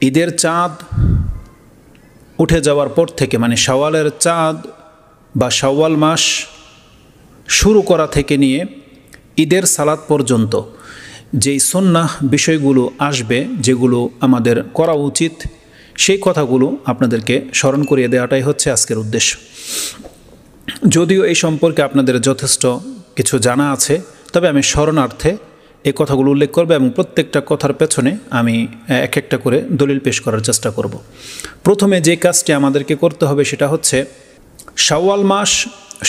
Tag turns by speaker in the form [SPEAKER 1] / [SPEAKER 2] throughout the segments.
[SPEAKER 1] ঈদের চাঁদ উঠে যাওয়ার পর থেকে, মানে শাওয়ালের চাঁদ বা শাওয়াল মাস শুরু করা থেকে নিয়ে ঈদের সালাত পর্যন্ত যেই সুন্নাহ বিষয়গুলো আসবে, যেগুলো আমাদের করা উচিত, সেই কথাগুলো আপনাদেরকে স্মরণ করিয়ে দেওয়াটাই হচ্ছে আজকের উদ্দেশ্য। যদিও এই সম্পর্কে আপনাদের যথেষ্ট কিছু জানা আছে, তবে আমি স্মরণার্থে এই কথাগুলো উল্লেখ করব এবং প্রত্যেকটা কথার পেছনে আমি এক একটা করে দলিল পেশ করার চেষ্টা করব। প্রথমে যে কাজটি আমাদেরকে করতে হবে সেটা হচ্ছে শাওয়াল মাস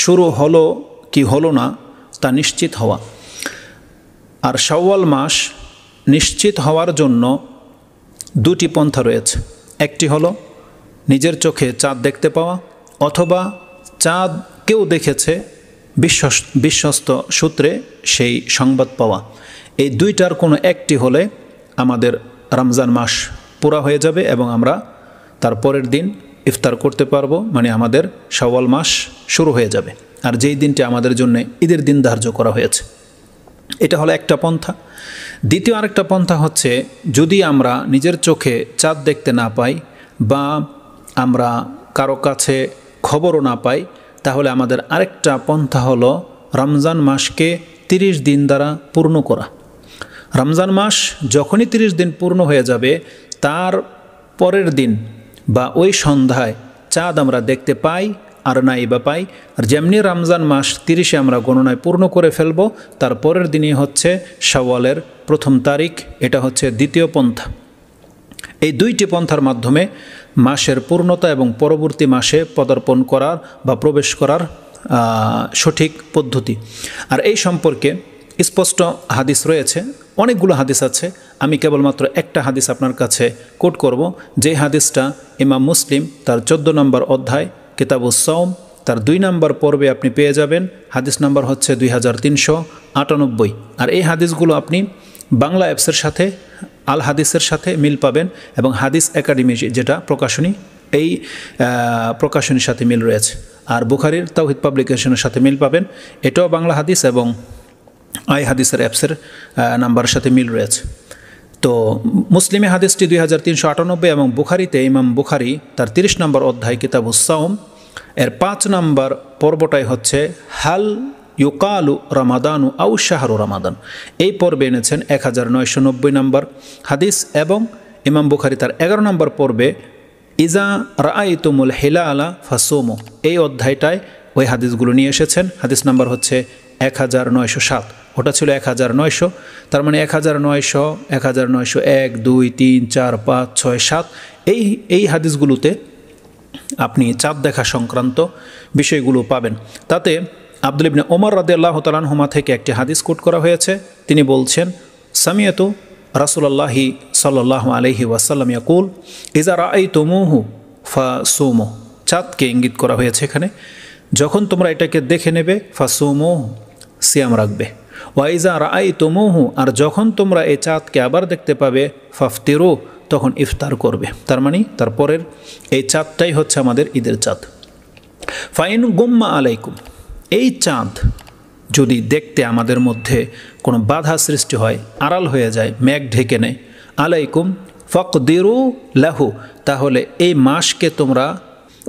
[SPEAKER 1] শুরু হলো কি হলো না তা নিশ্চিত হওয়া। আর শাওয়াল মাস নিশ্চিত হওয়ার জন্য দুটি পন্থা রয়েছে। একটি হলো নিজের চোখে চাঁদ দেখতে পাওয়া, অথবা চাঁদ কেউ দেখেছে বিশ্বস্ত সূত্রে সেই সংবাদ পাওয়া। এই দুইটার কোনো একটি হলে আমাদের রমজান মাস পুরা হয়ে যাবে এবং আমরা তার পরের দিন ইফতার করতে পারবো, মানে আমাদের শাওয়াল মাস শুরু হয়ে যাবে। আর যেই দিনটি আমাদের জন্য ঈদের দিন ধার্য করা হয়েছে, এটা হলো একটা পন্থা। দ্বিতীয় আরেকটা পন্থা হচ্ছে, যদি আমরা নিজের চোখে চাঁদ দেখতে না পাই বা আমরা কারো কাছে খবরও না পাই, তাহলে আমাদের আরেকটা পন্থা হলো রমজান মাসকে 30 দিন দ্বারা পূর্ণ করা। রমজান মাস যখনই 30 দিন পূর্ণ হয়ে যাবে, তার পরের দিন বা ওই সন্ধ্যায় চাঁদ আমরা দেখতে পাই আর নাই বা পাই, আর যেমনি রমজান মাস 30-এ আমরা গণনায় পূর্ণ করে ফেলব, তার পরের দিনই হচ্ছে শাওয়ালের প্রথম তারিখ। এটা হচ্ছে দ্বিতীয় পন্থা। এই দুইটি পন্থার মাধ্যমে মাসের পূর্ণতা এবং পরবর্তী মাসে পদার্পণ করার বা প্রবেশ করার সঠিক পদ্ধতি। আর এই সম্পর্কে স্পষ্ট হাদিস রয়েছে, অনেকগুলো হাদিস আছে। আমি কেবলমাত্র একটা হাদিস আপনার কাছে কোট করব, যে হাদিসটা ইমাম মুসলিম তার 14 নম্বর অধ্যায় কিতাবুস সাওম তার 2 নম্বর পর্বে আপনি পেয়ে যাবেন। হাদিস নাম্বার হচ্ছে 2398। আর এই হাদিসগুলো আপনি বাংলা অ্যাপসের সাথে আল হাদিসের সাথে মিল পাবেন এবং হাদিস একাডেমি যেটা প্রকাশনী, এই প্রকাশনীর সাথে মিল রয়েছে। আর বুখারীর তাওহীদ পাবলিকেশনের সাথে মিল পাবেন, এটাও বাংলা হাদিস এবং আই হাদিসের অ্যাপসের নাম্বারের সাথে মিল রয়েছে। তো মুসলিমে হাদিসটি 2398 এবং বুখারিতে ইমাম বুখারি তার 30 নম্বর অধ্যায় কিতাবুস সাওম এর 5 নম্বর পর্বটাই হচ্ছে হাল ইউকালু রামাদানু আউ শাহরু রামাদান। এই পর্বে এনেছেন 1990 নম্বর হাদিস, এবং ইমাম বুখারি তার 11 নম্বর পর্বে ইজা রাআইতুমুল হিলালা ফাসুমু, এই অধ্যায়টায় ওই হাদিসগুলো নিয়ে এসেছেন। হাদিস নাম্বার হচ্ছে 1907, ওটা ছিল 1900, তার মানে 1900, 1901, 2, 3, 4, 5, 6, 7 এই হাদিসগুলোতে আপনি চাঁদ দেখা সংক্রান্ত বিষয়গুলো পাবেন। তাতে আব্দুল ইবনে ওমর রাদিয়াল্লাহু তাআলা আনহুমা থেকে একটি হাদিস কোট করা হয়েছে। তিনি বলছেন, সামিয়াতু রাসূলুল্লাহি সাল্লাল্লাহু আলাইহি ওয়াসাল্লাম ইয়াকুল ইজা রাআইতুমুহু ফাসুমু, চাঁদকে ইঙ্গিত করা হয়েছে এখানে। যখন তোমরা এটাকে দেখে নেবে, ফাসুমুহু, সিয়াম রাখবে। ওয়াইজা রাআইতুমুহু, আর যখন তোমরা এই চাঁদকে আবার দেখতে পাবে, ফাফতিরু, তখন ইফতার করবে। তার মানে তারপরের এই চাঁদটাই হচ্ছে আমাদের ঈদের চাঁদ। ফাইন গুম্মা আলাইকুম, এই চাঁদ যদি দেখতে আমাদের মধ্যে কোনো বাধা সৃষ্টি হয়, আড়াল হয়ে যায়, মেঘ ঢেকে নেয়, আলাইকুম ফাকদিরু লাহু, তাহলে এই মাসকে তোমরা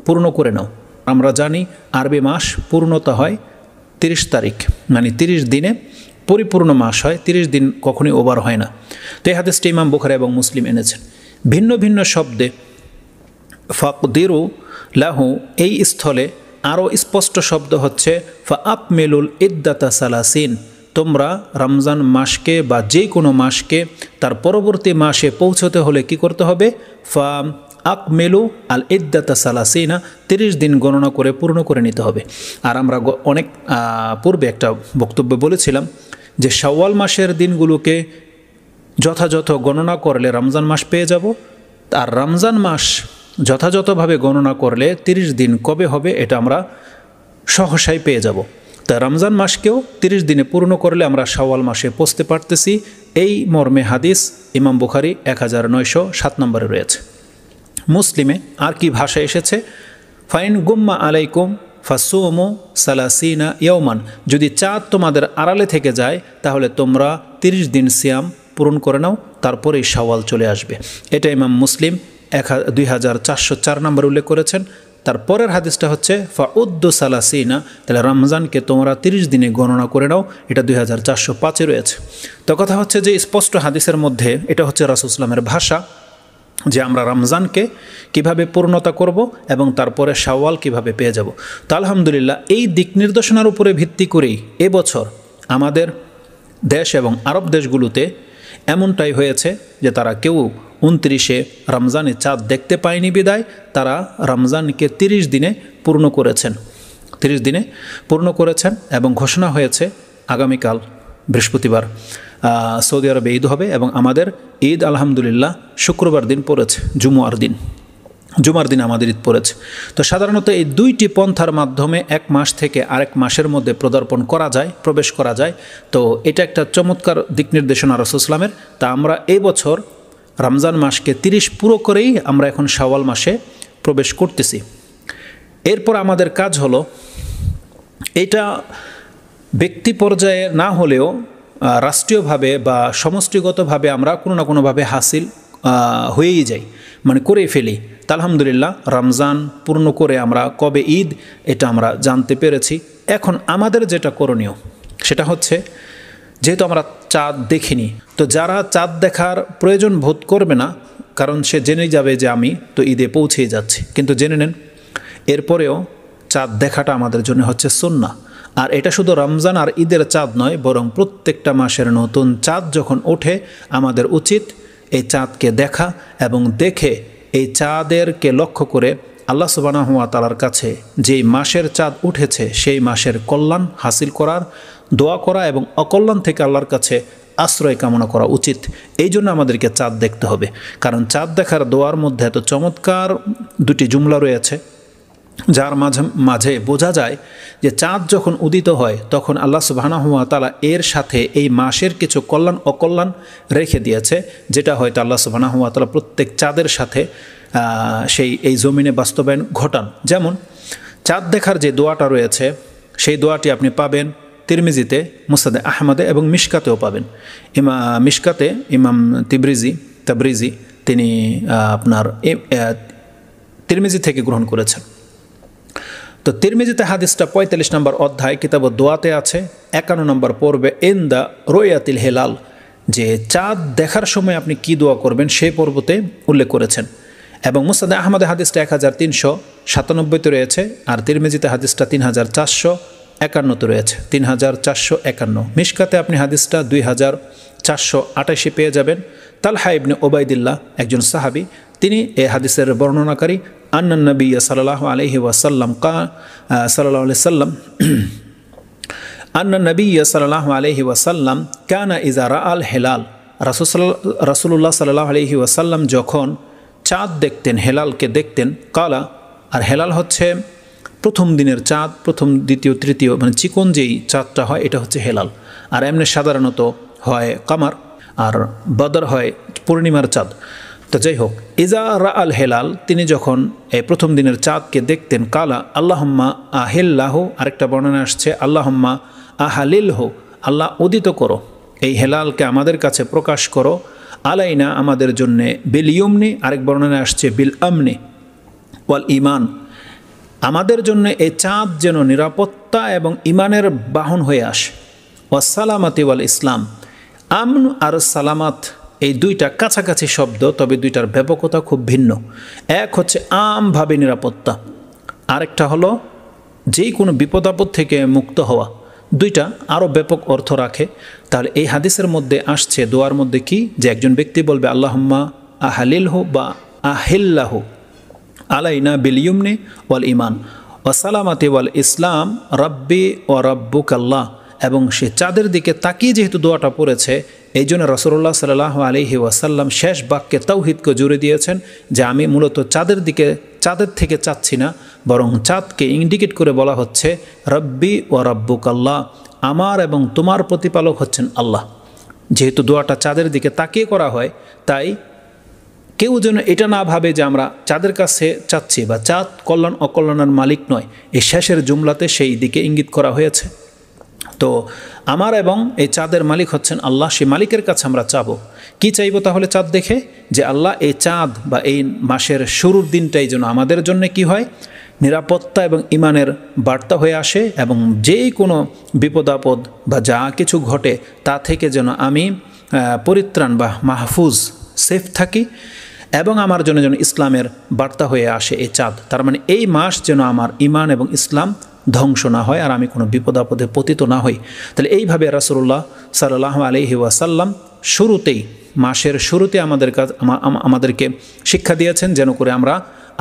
[SPEAKER 1] পূর্ণ করে নাও। আমরা জানি আরবি মাস পূর্ণতা হয় 30 তারিখ, মানে 30 দিনে পরিপূর্ণ মাস হয়, 30 দিন কখনোই ওভার হয় না। তো এই হাদিসটি ইমাম বুখারী এবং মুসলিম এনেছেন। ভিন্ন ভিন্ন শব্দে ফাকদিরু লাহু এই স্থলে আরও স্পষ্ট শব্দ হচ্ছে ফাআকমিলুল ইদ্দাতা সালাসিন, তোমরা রমজান মাসকে বা যে কোনো মাসকে তার পরবর্তী মাসে পৌঁছতে হলে কি করতে হবে? ফা আকমেলু আল ইদ্দাতা সালাসিনা, 30 দিন গণনা করে পূর্ণ করে নিতে হবে। আর আমরা অনেক পূর্বে একটা বক্তব্য বলেছিলাম যে শাওয়াল মাসের দিনগুলোকে যথাযথ গণনা করলে রমজান মাস পেয়ে যাব, আর রমজান মাস যথাযথভাবে গণনা করলে 30 দিন কবে হবে এটা আমরা সহসাই পেয়ে যাব। তা রমজান মাসকেও 30 দিনে পূর্ণ করলে আমরা শাওয়াল মাসে পৌঁছতে পারতেছি। এই মর্মে হাদিস ইমাম বুখারী 1907 নম্বরে রয়েছে। মুসলিমে আর কি ভাষা এসেছে? ফাইন গুম্মা আলাইকুম ফাসুমু সালাসিনা ইয়াওমান, যদি চাঁদ তোমাদের আড়ালে থেকে যায় তাহলে তোমরা 30 দিন সিয়াম পূরণ করে নাও, তারপরেই শাওয়াল চলে আসবে। এটা ইমাম মুসলিম 2404 নম্বর উল্লেখ করেছেন। তারপরের হাদিসটা হচ্ছে ফাউদ্দু সালাসিনা, তাহলে রমজানকে তোমরা 30 দিনে গণনা করে নাও, এটা 2405 রয়েছে। তো কথা হচ্ছে যে স্পষ্ট হাদিসের মধ্যে এটা হচ্ছে রাসূল সাল্লাল্লাহু আলাইহি ওয়াসাল্লামের ভাষা যে আমরা রমজানকে কিভাবে পূর্ণতা করব এবং তারপরে শাওয়াল কিভাবে পেয়ে যাব। তো আলহামদুলিল্লাহ এই দিক নির্দেশনার উপরে ভিত্তি করেই এবছর আমাদের দেশ এবং আরব দেশগুলোতে এমনটাই হয়েছে যে তারা কেউ 29-এ রমজানে চাঁদ দেখতে পায়নি বিদায় তারা রমজানকে 30 দিনে পূর্ণ করেছেন, 30 দিনে পূর্ণ করেছেন এবং ঘোষণা হয়েছে আগামীকাল বৃহস্পতিবার সৌদি আরবে ঈদ হবে এবং আমাদের ঈদ আলহামদুলিল্লাহ শুক্রবার দিন পড়েছে, জুমার দিন আমাদের ঈদ পড়েছে। তো সাধারণত এই দুইটি পন্থার মাধ্যমে এক মাস থেকে আরেক মাসের মধ্যে পদার্পণ করা যায়, প্রবেশ করা যায়। তো এটা একটা চমৎকার দিক নির্দেশনা রাসূল সাল্লাল্লাহু আলাইহি ওয়াসাল্লামের। তা আমরা এই বছর রমজান মাসকে 30 পুরো করেই আমরা এখন শাওয়াল মাসে প্রবেশ করতেছি। এরপর আমাদের কাজ হলো, এটা ব্যক্তি পর্যায়ে না হলেও রাষ্ট্রীয়ভাবে বা সমষ্টিগতভাবে আমরা কোনো না কোনোভাবে হাসিল হয়েই যাই, মানে করেই ফেলি। তা আলহামদুলিল্লাহ রমজান পূর্ণ করে আমরা কবে ঈদ এটা আমরা জানতে পেরেছি। এখন আমাদের যেটা করণীয় সেটা হচ্ছে, যেহেতু আমরা চাঁদ দেখিনি, তো যারা চাঁদ দেখার প্রয়োজন বোধ করবে না, কারণ সে জেনে যাবে যে আমি তো ঈদে পৌঁছেই যাচ্ছি, কিন্তু জেনে নেন এরপরেও চাঁদ দেখাটা আমাদের জন্য হচ্ছে সুন্নাহ। আর এটা শুধু রমজান আর ঈদের চাঁদ নয়, বরং প্রত্যেকটা মাসের নতুন চাঁদ যখন ওঠে আমাদের উচিত এই চাঁদকে দেখা এবং দেখে এই চাঁদেরকে লক্ষ্য করে আল্লাহ সুবহানাহু ওয়া তাআলার কাছে যেই মাসের চাঁদ উঠেছে সেই মাসের কল্যাণ হাসিল করার দোয়া করা এবং অকল্যাণ থেকে আল্লাহর কাছে আশ্রয় কামনা করা উচিত। এই জন্য আমাদেরকে চাঁদ দেখতে হবে, কারণ চাঁদ দেখার দোয়ার মধ্যে এত চমৎকার দুটি জুমলা রয়েছে যার মাঝে বোঝা যায় যে চাঁদ যখন উদিত হয় তখন আল্লাহ সুবহানাহু ওয়া তাআলা এর সাথে এই মাসের কিছু কল্যাণ অকল্যাণ রেখে দিয়েছে, যেটা হয়তো আল্লাহ সুবহানাহু ওয়া তাআলা প্রত্যেক চাঁদের সাথে এই জমিনে বাস্তবায়ন ঘটান। যেমন চাঁদ দেখার যে দোয়াটা রয়েছে সেই দোয়াটি আপনি পাবেন তিরমিজিতে, মুসনাদে আহমদে এবং মিশকাতেও পাবেন। মিশকাতে ইমাম তাবরিজি তিনি আপনার তিরমিজি থেকে গ্রহণ করেছেন। তো তিরমিজিতে হাদিসটা 45 নম্বর অধ্যায় কিতাব দোয়াতে আছে, 51 নম্বর পর্বে ইনদা রুয়াতিল হেলাল, যে চাঁদ দেখার সময় আপনি কি দোয়া করবেন সেই পর্বতে উল্লেখ করেছেন। এবং মুসনাদে আহমদে হাদিসটা 1397 রয়েছে, আর তিরমিজিতে হাদিসটা 3451 রয়েছে, 3451। মিশকাতে আপনি হাদিসটা 2488 পেয়ে যাবেন। তালহা ইবনে ওবাইদুল্লাহ একজন সাহাবী, তিনি এই হাদিসের বর্ণনাকারী। আন্নান নবী সাল্লাল্লাহু আলাইহি ওয়াসাল্লাম আন্নান নবী সাল্লাল্লাহু আলাইহি ওয়াসাল্লাম কানা ইযা রাআল হেলাল, রাসূলুল্লাহ সাল্লাল্লাহু আলাইহি ওয়াসাল্লাম যখন চাঁদ দেখতেন, হেলালকে দেখতেন, কালা, আর হেলাল হচ্ছে প্রথম দিনের চাঁদ, প্রথম দ্বিতীয় তৃতীয় মানে চিকন যেই চাঁদটা হয় এটা হচ্ছে হেলাল। আর এমনি সাধারণত হয় কামার, আর বদর হয় পূর্ণিমার চাঁদ। তো যাই হোক, ইজা রাআল হেলাল, তিনি যখন এই প্রথম দিনের চাঁদকে দেখতেন, কালা আল্লাহুম্মা আহিল্লাহু, আরেকটা বর্ণনা আসছে আল্লাহুম্মা আহালিলহু, আল্লাহ উদিত করো, এই হেলালকে আমাদের কাছে প্রকাশ করো, আলাইনা আমাদের জন্যে, বিল ইয়ুমনি, আরেক বর্ণনা আসছে বিল আমনি ওয়াল ইমান, আমাদের জন্য এই চাঁদ যেন নিরাপত্তা এবং ইমানের বাহন হয়ে আসে। ওয়াসালামাতি ওয়াল ইসলাম, আমন আর সালামাত এই দুইটা কাছাকাছি শব্দ, তবে দুইটার ব্যাপকতা খুব ভিন্ন। এক হচ্ছে আমভাবে নিরাপত্তা, আরেকটা হলো যেই কোনো বিপদ আপদ থেকে মুক্ত হওয়া। দুইটা আরও ব্যাপক অর্থ রাখে। তাহলে এই হাদিসের মধ্যে আসছে দোয়ার মধ্যে কি, যে একজন ব্যক্তি বলবে আল্লাহুম্মা আহালিলহু বা আহিল্লাহু আলাইনা বিল ইয়ুমনি ওয়াল ইমান ওয়াসালামাতি ওয়াল ইসলাম রাব্বি ওয়া রাব্বুকাল্লাহ, এবং সে চাঁদের দিকে তাকিয়ে যেহেতু দোয়াটা পড়েছে, এই জন্য রাসূলুল্লাহ সাল্লাল্লাহু আলাইহি ওয়াসাল্লাম শেষ বাক্যে তাওহীদকে জুড়ে দিয়েছেন যে আমি মূলত চাঁদের থেকে চাচ্ছি না, বরং চাঁদকে ইন্ডিকেট করে বলা হচ্ছে রব্বি ওয়া রাব্বুকাল্লাহ, আমার এবং তোমার প্রতিপালক হচ্ছেন আল্লাহ। যেহেতু দোয়াটা চাঁদের দিকে তাকিয়ে করা হয়, তাই কেউ যেন এটা না ভাবে যে আমরা চাঁদের কাছে চাচ্ছি বা চাঁদ কল্যাণ অকল্যাণের মালিক নয়। এই শেষের জুমলাতে সেই দিকে ইঙ্গিত করা হয়েছে। তো আমার এবং এই চাঁদের মালিক হচ্ছেন আল্লাহ, সেই মালিকের কাছে আমরা চাবো। কি চাইবো তাহলে চাঁদ দেখে? যে আল্লাহ এই চাঁদ বা এই মাসের শুরুর দিনটাই যেন আমাদের জন্য কি হয়, নিরাপত্তা এবং ইমানের বার্তা হয়ে আসে, এবং যেই কোনো বিপদ আপদ বা যা কিছু ঘটে তা থেকে যেন আমি পরিত্রাণ বা মাহফুজ সেফ থাকি, এবং আমার জন্য যেন ইসলামের বার্তা হয়ে আসে এই চাঁদ। তার মানে এই মাস যেন আমার ইমান এবং ইসলাম ধ্বংস না হয়, আর আমি কোনো বিপদ আপদে পতিত না হই। তাহলে এইভাবে রাসূলুল্লাহ সাল্লাল্লাহু আলাইহি ওয়াসাল্লাম শুরুতেই, মাসের শুরুতে আমাদেরকে শিক্ষা দিয়েছেন যেন করে আমরা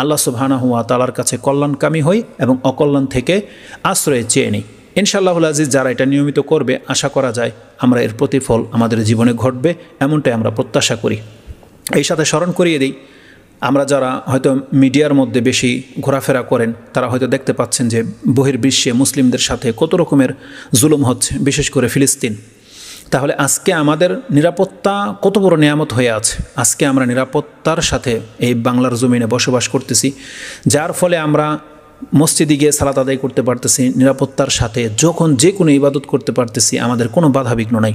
[SPEAKER 1] আল্লাহ সুবহানাহু ওয়া তাআলার কাছে কল্যাণকামী হই এবং অকল্যাণ থেকে আশ্রয় চেয়ে নিই। ইনশাআল্লাহুল আজিজ যারা এটা নিয়মিত করবে, আশা করা যায় আমরা এর প্রতিফল আমাদের জীবনে ঘটবে, এমনটাই আমরা প্রত্যাশা করি। এই সাথে স্মরণ করিয়ে দিই, আমরা যারা হয়তো মিডিয়ার মধ্যে বেশি ঘোরাফেরা করেন তারা হয়তো দেখতে পাচ্ছেন যে বহির্বিশ্বে মুসলিমদের সাথে কত রকমের জুলুম হচ্ছে, বিশেষ করে ফিলিস্তিন। তাহলে আজকে আমাদের নিরাপত্তা কত বড় নিয়ামত হয়ে আছে। আজকে আমরা নিরাপত্তার সাথে এই বাংলার জমিনে বসবাস করতেছি, যার ফলে আমরা মসজিদে গিয়ে সালাত আদায় করতে পারতেছি নিরাপত্তার সাথে, যখন যে কোনো ইবাদত করতে পারতেছি, আমাদের কোনো বাধাবিঘ্ন নাই।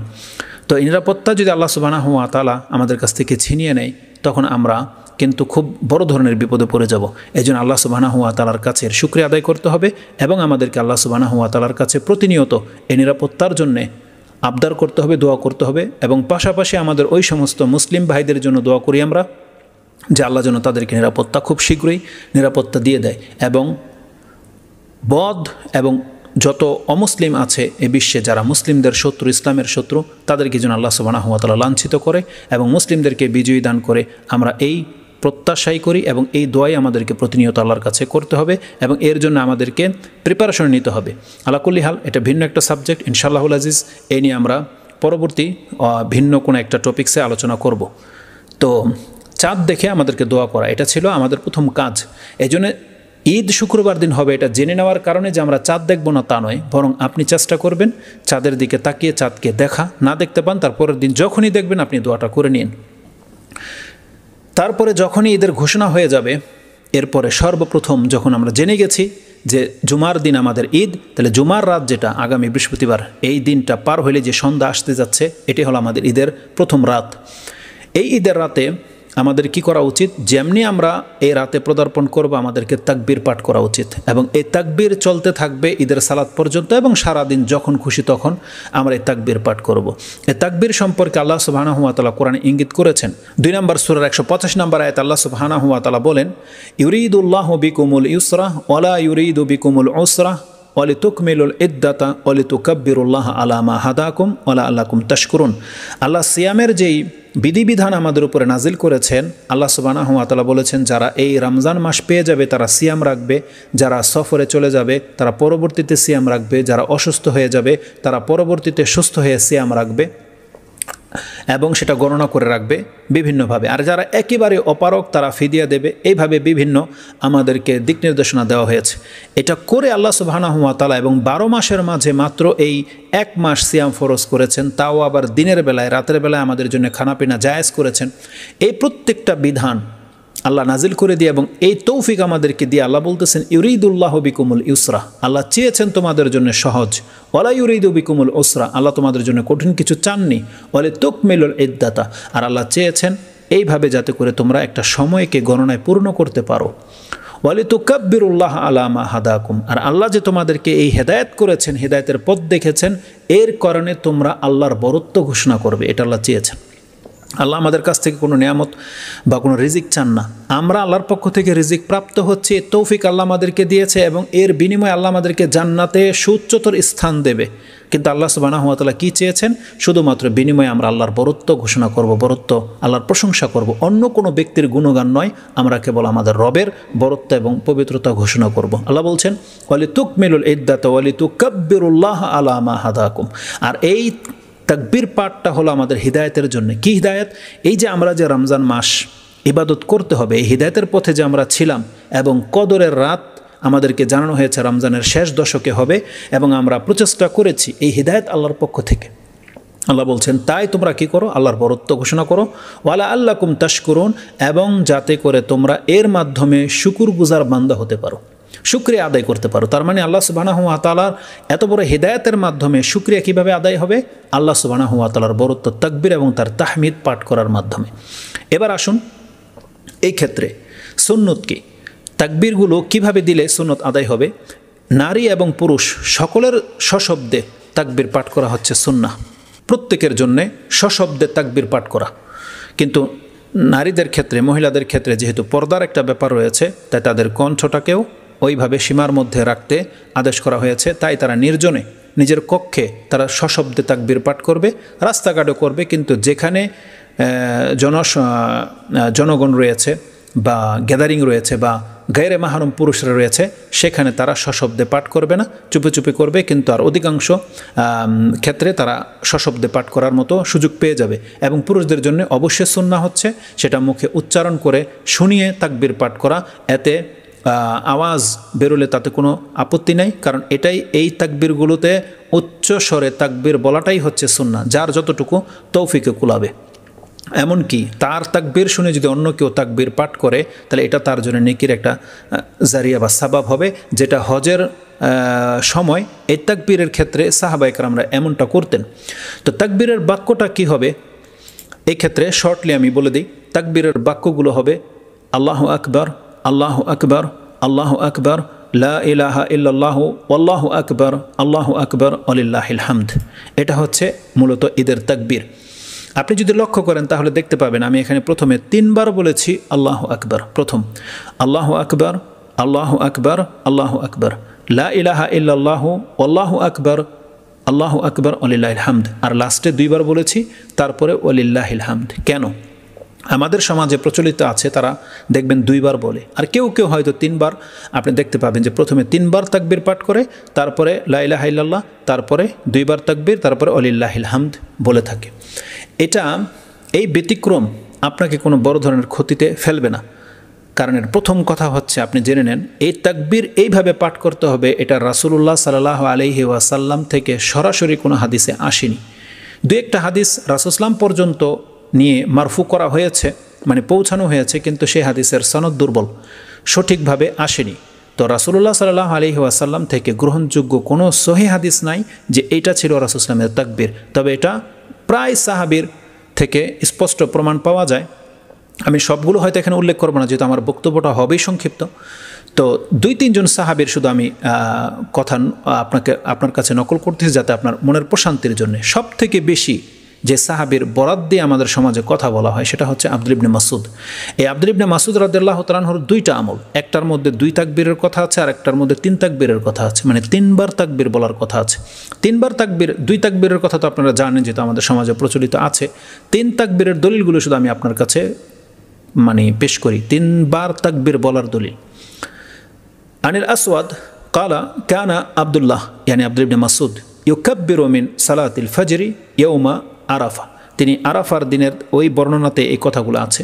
[SPEAKER 1] তো এই নিরাপত্তা যদি আল্লাহ সুবহানাহু ওয়া তাআলা আমাদের কাছ থেকে ছিনিয়ে নেয়, তখন আমরা কিন্তু খুব বড় ধরনের বিপদে পড়ে যাব। এই জন্য আল্লাহ সুবহানাহু ওয়া তাআলার কাছে শুকরিয়া আদায় করতে হবে, এবং আমাদেরকে আল্লাহ সুবহানাহু ওয়া তাআলার কাছে প্রতিনিয়ত এই নিরাপত্তার জন্যে আবদার করতে হবে, দোয়া করতে হবে। এবং পাশাপাশি আমাদের ওই সমস্ত মুসলিম ভাইদের জন্য দোয়া করি আমরা, যে আল্লাহ যেন তাদেরকে নিরাপত্তা খুব শীঘ্রই নিরাপত্তা দিয়ে দেয়, এবং বদ এবং যত অমুসলিম আছে এ বিশ্বে, যারা মুসলিমদের শত্রু, ইসলামের শত্রু, তাদেরকে যেন আল্লাহ সুবহানাহু ওয়া তাআলা লাঞ্ছিত করে এবং মুসলিমদেরকে বিজয়ী দান করে, আমরা এই প্রত্যাশাই করি, এবং এই দোয়াই আমাদেরকে প্রতিনিয়ত আল্লাহর কাছে করতে হবে, এবং এর জন্য আমাদেরকে প্রিপারেশন নিতে হবে। আলা কুল্লি হাল, এটা ভিন্ন একটা সাবজেক্ট। ইনশাআল্লাহুল আজিজ এই নিয়ে আমরা পরবর্তী ভিন্ন কোনো একটা টপিক্সে আলোচনা করব। তো চাঁদ দেখে আমাদেরকে দোয়া করা, এটা ছিল আমাদের প্রথম কাজ। এই জন্য ঈদ শুক্রবার দিন হবে, এটা জেনে নেওয়ার কারণে যে আমরা চাঁদ দেখব না তা নয়, বরং আপনি চেষ্টা করবেন চাঁদের দিকে তাকিয়ে চাঁদকে দেখা, না দেখতে পান তারপরের দিন যখনই দেখবেন আপনি দোয়াটা করে নিন। তারপরে যখনই ঈদের ঘোষণা হয়ে যাবে, এরপরে সর্বপ্রথম যখন আমরা জেনে গেছি যে জুমার দিন আমাদের ঈদ, তাহলে জুমার রাত যেটা আগামী বৃহস্পতিবার, এই দিনটা পার হলে যে সন্ধ্যা আসতে যাচ্ছে, এটি হলো আমাদের ঈদের প্রথম রাত। এই ঈদের রাতে আমাদের কি করা উচিত? যেমনি আমরা এই রাতে পদার্পণ করব, আমাদেরকে তাকবীর পাঠ করা উচিত, এবং এই তাকবীর চলতে থাকবে ঈদের সালাত পর্যন্ত, এবং সারাদিন যখন খুশি তখন আমরা এই তাকবীর পাঠ করব। এই তাকবীর সম্পর্কে আল্লাহ সুবহানাহু ওয়া তাআলা কোরআনে ইঙ্গিত করেছেন। 2 নম্বর সূরার 185 নম্বর আয়াতে আল্লাহ সুবহানাহু ওয়া তাআলা বলেন, ইউরিদুল্লাহু বিকুমুল ইউসরা ওয়ালা ইউরিদু বিকুমুল উসরা ওয়ালিতুকমিলুল ইদ্দাতা ওয়ালিতুকাব্বিরুল্লাহ আলা মা হাদাকুম ওয়ালাআল্লাকুম তাশকুরুন। আল্লাহ সিয়ামের যেই বিধিবিধান আমাদের উপরে নাজিল করেছেন, আল্লাহ সুবহানাহু ওয়া তাআলা বলেছেন যারা এই রমজান মাস পেয়ে যাবে তারা সিয়াম রাখবে, যারা সফরে চলে যাবে তারা পরবর্তীতে সিয়াম রাখবে, যারা অসুস্থ হয়ে যাবে তারা পরবর্তীতে সুস্থ হয়ে সিয়াম রাখবে, এবং সেটা গণনা করে রাখবে বিভিন্নভাবে। আর যারা একেবারে অপারক তারা ফিদিয়া দেবে। এইভাবে বিভিন্ন আমাদেরকে দিক নির্দেশনা দেওয়া হয়েছে। এটা করে আল্লাহ সুবহানাহু ওয়া তাআলা এবং 12 মাসের মাঝে মাত্র এই 1 মাস সিয়াম ফরজ করেছেন, তাও আবার দিনের বেলায়, রাতের বেলায় আমাদের জন্য খানাপিনা জায়েজ করেছেন। এই প্রত্যেকটা বিধান আল্লাহ নাজিল করে দিয়ে এবং এই তৌফিক আমাদেরকে দিয়ে আল্লাহ বলতেছেন, ইউরিদুল্লাহু বিকুমুল ইউসরা, আল্লাহ চেয়েছেন তোমাদের জন্য সহজ, ওয়ালা ইউরিদু বিকুমুল উসরা, আল্লাহ তোমাদের জন্য কঠিন কিছু চাননি, ওয়ালিতুকমিলুল ইদ্দাতা, আর আল্লাহ চেয়েছেন এইভাবে যাতে করে তোমরা একটা সময়কে গণনায় পূর্ণ করতে পারো, ওয়ালিতুকাব্বিরুল্লাহ আলা মা হাদাকুম, আর আল্লাহ যে তোমাদেরকে এই হেদায়েত করেছেন, হেদায়েতের পথ দেখেছেন, এর কারণে তোমরা আল্লাহর বরত্ব ঘোষণা করবে, এটা আল্লাহ চেয়েছেন। আল্লাহ আমাদের কাছ থেকে কোনো নিয়ামত বা কোনো রিজিক চান না, আমরা আল্লাহর পক্ষ থেকে রিজিক প্রাপ্ত হচ্ছে, তৌফিক আল্লাহ আমাদেরকে দিয়েছে, এবং এর বিনিময়ে আল্লাহ আমাদেরকে জান্নাতে সুউচ্চতর স্থান দেবে। কিন্তু আল্লাহ সুবহানাহু ওয়া তাআলা কী চেয়েছেন? শুধুমাত্র বিনিময়ে আমরা আল্লাহর বরত্ব ঘোষণা করব, বরত্ব আল্লাহর প্রশংসা করব, অন্য কোনো ব্যক্তির গুণগান নয়, আমরা কেবল আমাদের রবের বরত্ব এবং পবিত্রতা ঘোষণা করব। আল্লাহ বলছেন, ওয়ালিতুকমিলুল ইদ্দাতা ওয়ালিতুকাব্বিরুল্লাহ আলা মা হাদাকুম, আর এই তাকবীর পাঠটা হলো আমাদের হিদায়তের জন্য। কি হিদায়ত? এই যে আমরা যে রমজান মাস ইবাদত করতে হবে, এই হিদায়তের পথে যে আমরা ছিলাম, এবং কদরের রাত আমাদেরকে জানানো হয়েছে রমজানের শেষ দশকে হবে, এবং আমরা প্রচেষ্টা করেছি, এই হিদায়ত আল্লাহর পক্ষ থেকে। আল্লাহ বলছেন, তাই তোমরা কি করো? আল্লাহর বরত্ব ঘোষণা করো, ওয়ালা আল্লাকুম তাশকুরুন, এবং যাতে করে তোমরা এর মাধ্যমে শুকুরগুজার বান্দা হতে পারো। শুকরিয়া আদায় করতে পারো। তার মানে আল্লাহ সুবহানাহু ওয়া তাআলার এত বড় হিদায়াতের মাধ্যমে শুকরিয়া কিভাবে আদায় হবে? আল্লাহ সুবহানাহু ওয়া তাআলার বরত্ব তাকবীর এবং তার তাহমিদ পাঠ করার মাধ্যমে। এবার আসুন এই ক্ষেত্রে সুন্নত কি, তাকবীরগুলো কিভাবে দিলে সুন্নত আদায় হবে? নারী এবং পুরুষ সকলের সশব্দে তাকবীর পাঠ করা হচ্ছে সুন্নাহ, প্রত্যেকের জন্যে সশব্দে তাকবীর পাঠ করা। কিন্তু নারীদের ক্ষেত্রে, মহিলাদের ক্ষেত্রে যেহেতু পর্দার একটা ব্যাপার রয়েছে, তাই তাদের কণ্ঠটাকেও ওইভাবে সীমার মধ্যে রাখতে আদেশ করা হয়েছে। তাই তারা নির্জনে নিজের কক্ষে তারা সশব্দে তাকবীর পাঠ করবে, রাস্তাঘাটও করবে, কিন্তু যেখানে জনগণ রয়েছে বা গ্যাদারিং রয়েছে বা গায়রে মাহরুম পুরুষরা রয়েছে, সেখানে তারা সশব্দে পাঠ করবে না, চুপে চুপে করবে। কিন্তু আর অধিকাংশ ক্ষেত্রে তারা সশব্দে পাঠ করার মতো সুযোগ পেয়ে যাবে। এবং পুরুষদের জন্য অবশ্যই সুন্নাহ হচ্ছে সেটা মুখে উচ্চারণ করে শুনিয়ে তাকবীর পাঠ করা। এতে আওয়াজ বেরোলে তাতে কোনো আপত্তি নেই, কারণ এই তাকবীরগুলোতে উচ্চ স্বরে তাকবীর বলাটাই হচ্ছে সুন্নাহ, যার যতটুকু তৌফিকে কুলাবে। এমনকি তার তাকবীর শুনে যদি অন্য কেউ তাকবীর পাঠ করে, তাহলে এটা তার জন্য নেকির একটা জারিয়া বা সাবাব হবে, যেটা হজের সময় এই তাকবীরের ক্ষেত্রে সাহাবায়ে কেরামরা এমনটা করতেন। তো তাকবীরের বাক্যটা কি হবে? এই ক্ষেত্রে শর্টলি আমি বলে দিই, তাকবীরের বাক্যগুলো হবে আল্লাহু আকবার, আল্লাহু আকবার, আল্লাহু আকবার, লা ইলাহা ইল্লাল্লাহু ওয়াল্লাহু আকবার, আল্লাহু আকবার ওয়ালিল্লাহিল হামদ। এটা হচ্ছে মূলত ঈদের তাকবীর। আপনি যদি লক্ষ্য করেন তাহলে দেখতে পাবেন আমি এখানে প্রথমে 3 বার বলেছি আল্লাহু আকবার। প্রথম আল্লাহু আকবার, আল্লাহু আকবার, আল্লাহু আকবার, লা ইলাহা ইল্লাল্লাহু ওয়াল্লাহু আকবার, আল্লাহু আকবার ওয়ালিল্লাহিল হামদ। আর লাস্টে 2 বার বলেছি, তারপরে ওয়ালিল্লাহিল হামদ। কেন? আমাদের সমাজে প্রচলিত আছে, তারা দেখবেন 2 বার বলে, আর কেউ কেউ হয়তো 3 বার। আপনি দেখতে পাবেন যে প্রথমে 3 বার তাকবীর পাঠ করে, তারপরে লা ইলাহা ইল্লাল্লাহ, তারপরে 2 বার তাকবীর, তারপরে ওয়ালিল্লাহিল হামদ বলে থাকে। এই ব্যতিক্রম আপনাকে কোনো বড় ধরনের ক্ষতিতে ফেলবে না। কারণ এর প্রথম কথা হচ্ছে, আপনি জেনে নেন এই তাকবীর এইভাবে পাঠ করতে হবে, এটা রাসূলুল্লাহ সাল্লাল্লাহু আলাইহি ওয়াসাল্লাম থেকে সরাসরি কোনো হাদিসে আসেনি। 2-1টা হাদিস রাসূল সাল্লাল্লাহু পর্যন্ত নিয়ে মারফু করা হয়েছে, মানে পৌঁছানো হয়েছে, কিন্তু সেই হাদিসের সনদ দুর্বল, সঠিকভাবে আসেনি। তো রাসূলুল্লাহ সাল্লাল্লাহু আলাইহি ওয়াসাল্লাম থেকে গ্রহণযোগ্য কোনো সহিহ হাদিস নাই যে এটা ছিল রাসূল সাল্লাল্লাহু তাকবীর। তবে এটা প্রায় সাহাবীর থেকে স্পষ্ট প্রমাণ পাওয়া যায়। আমি সবগুলো হয়তো এখানে উল্লেখ করব না, যেহেতু আমার বক্তব্যটা হবেই সংক্ষিপ্ত। তো 2-3 জন সাহাবীর শুধু আমি কথা আপনার কাছে নকল করতেছি, যাতে আপনার মনের প্রশান্তির জন্য। সব থেকে বেশি যে সাহাবীর বরাত দিয়ে আমাদের সমাজে কথা বলা হয় সেটা হচ্ছে আব্দুল ইবনে মাসউদ। এই আব্দুল ইবনে মাসউদ রাদিয়াল্লাহু তাআলা আনহুর 2টা আমল, একটার মধ্যে 2 তাকবীরের কথা আছে, আর একটার মধ্যে 3 তাকবীরের কথা আছে, মানে 3 বার তাকবীর বলার কথা আছে। 3 বার তাকবীর, 2 তাকবীরের কথা তো আপনারা জানেন, যেহেতু আমাদের সমাজে প্রচলিত আছে। 3 তাকবীরের দলিলগুলো শুধু আমি আপনার কাছে পেশ করি। 3 বার তাকবীর বলার দলিল। আনিল আসওয়াদ ক্বালা কানা আব্দুল্লাহ ইয়ানি আব্দুল ইবনে মাসউদ ইউকাব্বিরু মিন সালাতিল ফজরি ইয়াউমা আরাফা। তিনি আরাফার দিনের ওই বর্ণনাতে এই কথাগুলো আছে।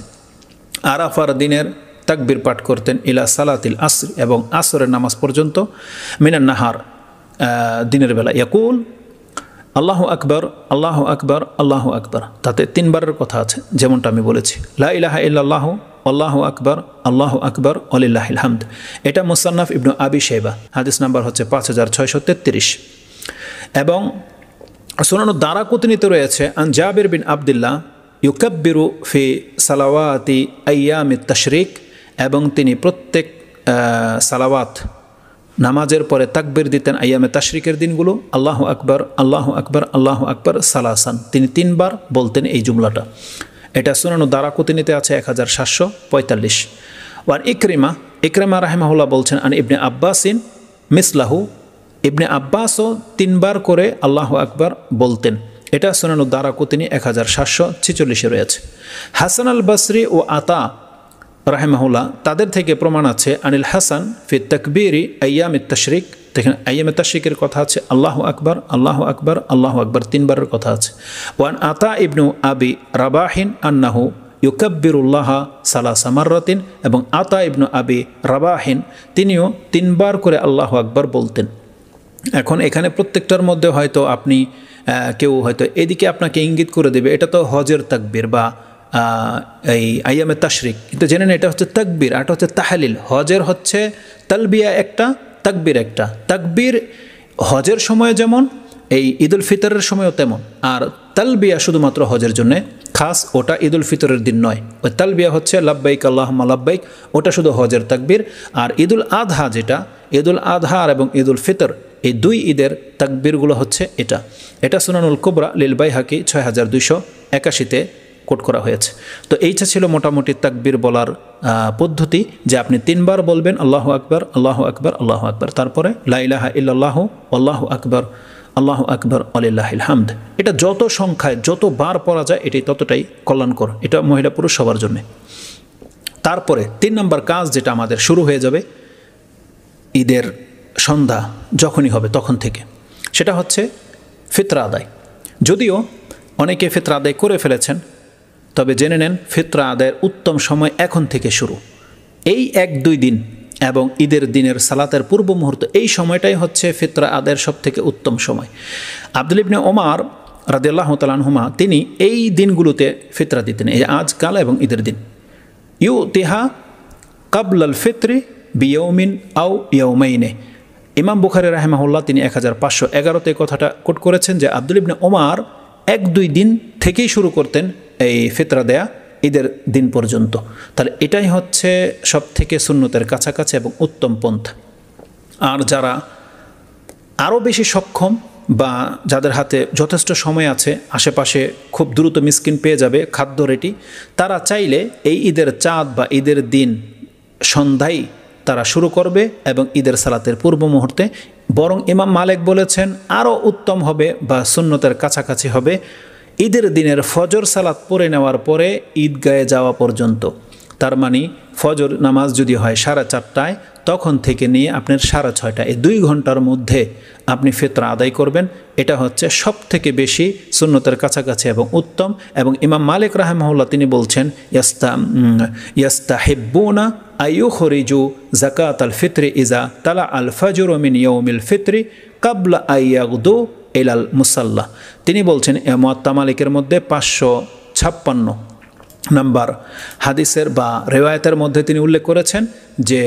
[SPEAKER 1] আরাফার দিনের তাকবীর পাঠ করতেন ইলা সালাতিল আসর, এবং আসরের নামাজ পর্যন্ত, মিনান নাহার দিনের বেলা, ইয়াকুল আল্লাহু আকবার, আল্লাহু আকবার, আল্লাহু আকবার। তাতে 3 বারের কথা আছে, যেমনটা আমি বলেছি। লা ইলাহা ইল্লাল্লাহু আল্লাহু আকবার, আল্লাহু আকবার ওয়ালিল্লাহিল হামদ। এটা মুসান্নাফ ইবনু আবি শাইবা, হাদিস নাম্বার হচ্ছে 5633। এবং সুনান দারাকুতনিতে রয়েছে আন জাবির বিন আবদুল্লাহ ইউকাব্বিরু ফি সালাওয়াতি আইয়ামিত তাশরিক, এবং তিনি প্রত্যেক সালাওয়াত নামাজের পরে তাকবীর দিতেন আইয়ামে তাশরিকের দিনগুলো, আল্লাহু আকবার, আল্লাহু আকবার, আল্লাহু আকবার সালাসান। তিনি 3 বার বলতেন এই জুমলাটা। এটা সুনান দারাকুতনিতে আছে 1745। ওয়ান ইকরিমা রাহিমাহুল্লাহ বলছেন আন ইবনে আব্বাসিন মিসলাহু, ইবনে আব্বাসও 3 বার করে আল্লাহু আকবার বলতেন। এটা সুনান দারাকুতনি 1746-এ রয়েছে। হাসান আল বসরি ও আতা রাহিমাহুল্লাহ তাদের থেকে প্রমাণ আছে আনিল হাসান ফি তাকবীরি আইয়ামিত তাশরিক। দেখেন আইয়ামে তাশরিকের কথা আছে আল্লাহু আকবার, আল্লাহু আকবার, আল্লাহু আকবার 3 বারের কথা আছে। ওয়ান আতা ইবনু আবি রাবাহিন আন্নাহু ইউকাব্বিরুল্লাহ সালাসা মাররাতিন, এবং আতা ইবনু আবি রাবাহিন তিনিও 3 বার করে আল্লাহু আকবার বলতেন। এখন এখানে প্রত্যেকটার মধ্যে হয়তো আপনি কেউ হয়তো এদিকে আপনাকে ইঙ্গিত করে দেবে এটা তো হজের তাকবীর বা এই আইয়ামে তাশরিক, কিন্তু জেনে নেন এটা হচ্ছে তাকবীর, আর এটা হচ্ছে তাহলিল। হজের হচ্ছে তালবিয়া একটা, তাকবীর একটা। তাকবীর হজের সময় যেমন, এই ঈদুল ফিতরের সময়ও তেমন। আর তালবিয়া শুধুমাত্র হজের জন্য খাস, ওটা ঈদুল ফিতরের দিন নয়। ওই তালবিয়া হচ্ছে লাব্বাইক আল্লাহুম্মা লাব্বাইক, ওটা শুধু হজের তাকবীর। আর ঈদুল আযহা যেটা, ঈদুল আযহা এবং ঈদুল ফিতর, এই দুই ঈদের তাকবীরগুলো হচ্ছে এটা। এটা সুনানুল কুবরা লিল বাইহাকি 6281-তে কোট করা হয়েছে। তো এইটা ছিল মোটামুটি তাকবীর বলার পদ্ধতি, যে আপনি 3 বার বলবেন আল্লাহু আকবার, আল্লাহু আকবার, আল্লাহু আকবার, তারপরে লা ইলাহা ইল্লাল্লাহু আল্লাহু আকবার, আল্লাহু আকবার ওয়ালিল্লাহিল হামদ। এটা যত সংখ্যায় যত বার পড়া যায় এটাই ততটাই কল্যাণকর। এটা মহিলা পুরুষ সবার জন্য। তারপরে 3 নম্বর কাজ যেটা আমাদের শুরু হয়ে যাবে ঈদের সন্ধ্যা যখনই হবে তখন থেকে, সেটা হচ্ছে ফিতরা আদায়। যদিও অনেকে ফিতরা আদায় করে ফেলেছেন, তবে জেনে নেন ফিতরা আদায়ের উত্তম সময় এখন থেকে শুরু। এই 1-2 দিন এবং ঈদের দিনের সালাতের পূর্ব মুহূর্ত, এই সময়টাই হচ্ছে ফিতরা আদায়ের সবথেকে উত্তম সময়। আব্দুল ইবনে ওমর রাদিয়াল্লাহু তাআলা আনহুমা তিনি এই দিনগুলোতে ফিতরা দিতেন, এই আজকাল এবং ঈদের দিন। ইউতিহা কাবলাল ফিতরি বিয়াউমিন আও ইয়াউমাইনে। ইমাম বুখারী রাহিমাহুল্লাহ তিনি 1511-তে কথাটা কোট করেছেন যে আব্দুল ইবনে ওমর 1-2 দিন থেকেই শুরু করতেন এই ফিতরা দেয়া ঈদের দিন পর্যন্ত। তাহলে এটাই হচ্ছে সব থেকে সুন্নতের কাছাকাছি এবং উত্তম পন্থা। আর যারা আরও বেশি সক্ষম বা যাদের হাতে যথেষ্ট সময় আছে, আশেপাশে খুব দ্রুত মিসকিন পেয়ে যাবে খাদ্য রেডি, তারা চাইলে এই ঈদের চাঁদ বা ঈদের দিন সন্ধ্যায় তারা শুরু করবে এবং ঈদের সালাতের পূর্ব মুহূর্তে। বরং ইমাম মালিক বলেছেন আরও উত্তম হবে বা সুন্নতের কাছাকাছি হবে ঈদের দিনের ফজর সালাত পড়ে নেওয়ার পরে ঈদগাহে যাওয়া পর্যন্ত। তার মানে ফজর নামাজ যদি হয় 4:30টায়, তখন থেকে নিয়ে আপনার 6:30 এই 2 ঘন্টার মধ্যে আপনি ফিতরা আদায় করবেন। এটা হচ্ছে সব থেকে বেশি সুন্নতের কাছাকাছি এবং উত্তম। এবং ইমাম মালিক রাহিমাহুল্লাহ তিনি বলছেন ইয়াস্তাহিব্বুনা আইয়ুখরিজু যাকাতাল ফিতরি ইজা তালা আল ফাজরু মিন ইয়াউমিল ফিতরি কাবলা আইয়াগদু ইলাল মুসাল্লাহ। তিনি বলছেন মুয়াত্তা মালিকের মধ্যে 556 নাম্বার হাদিসের বা রেওয়ায়েতের মধ্যে তিনি উল্লেখ করেছেন যে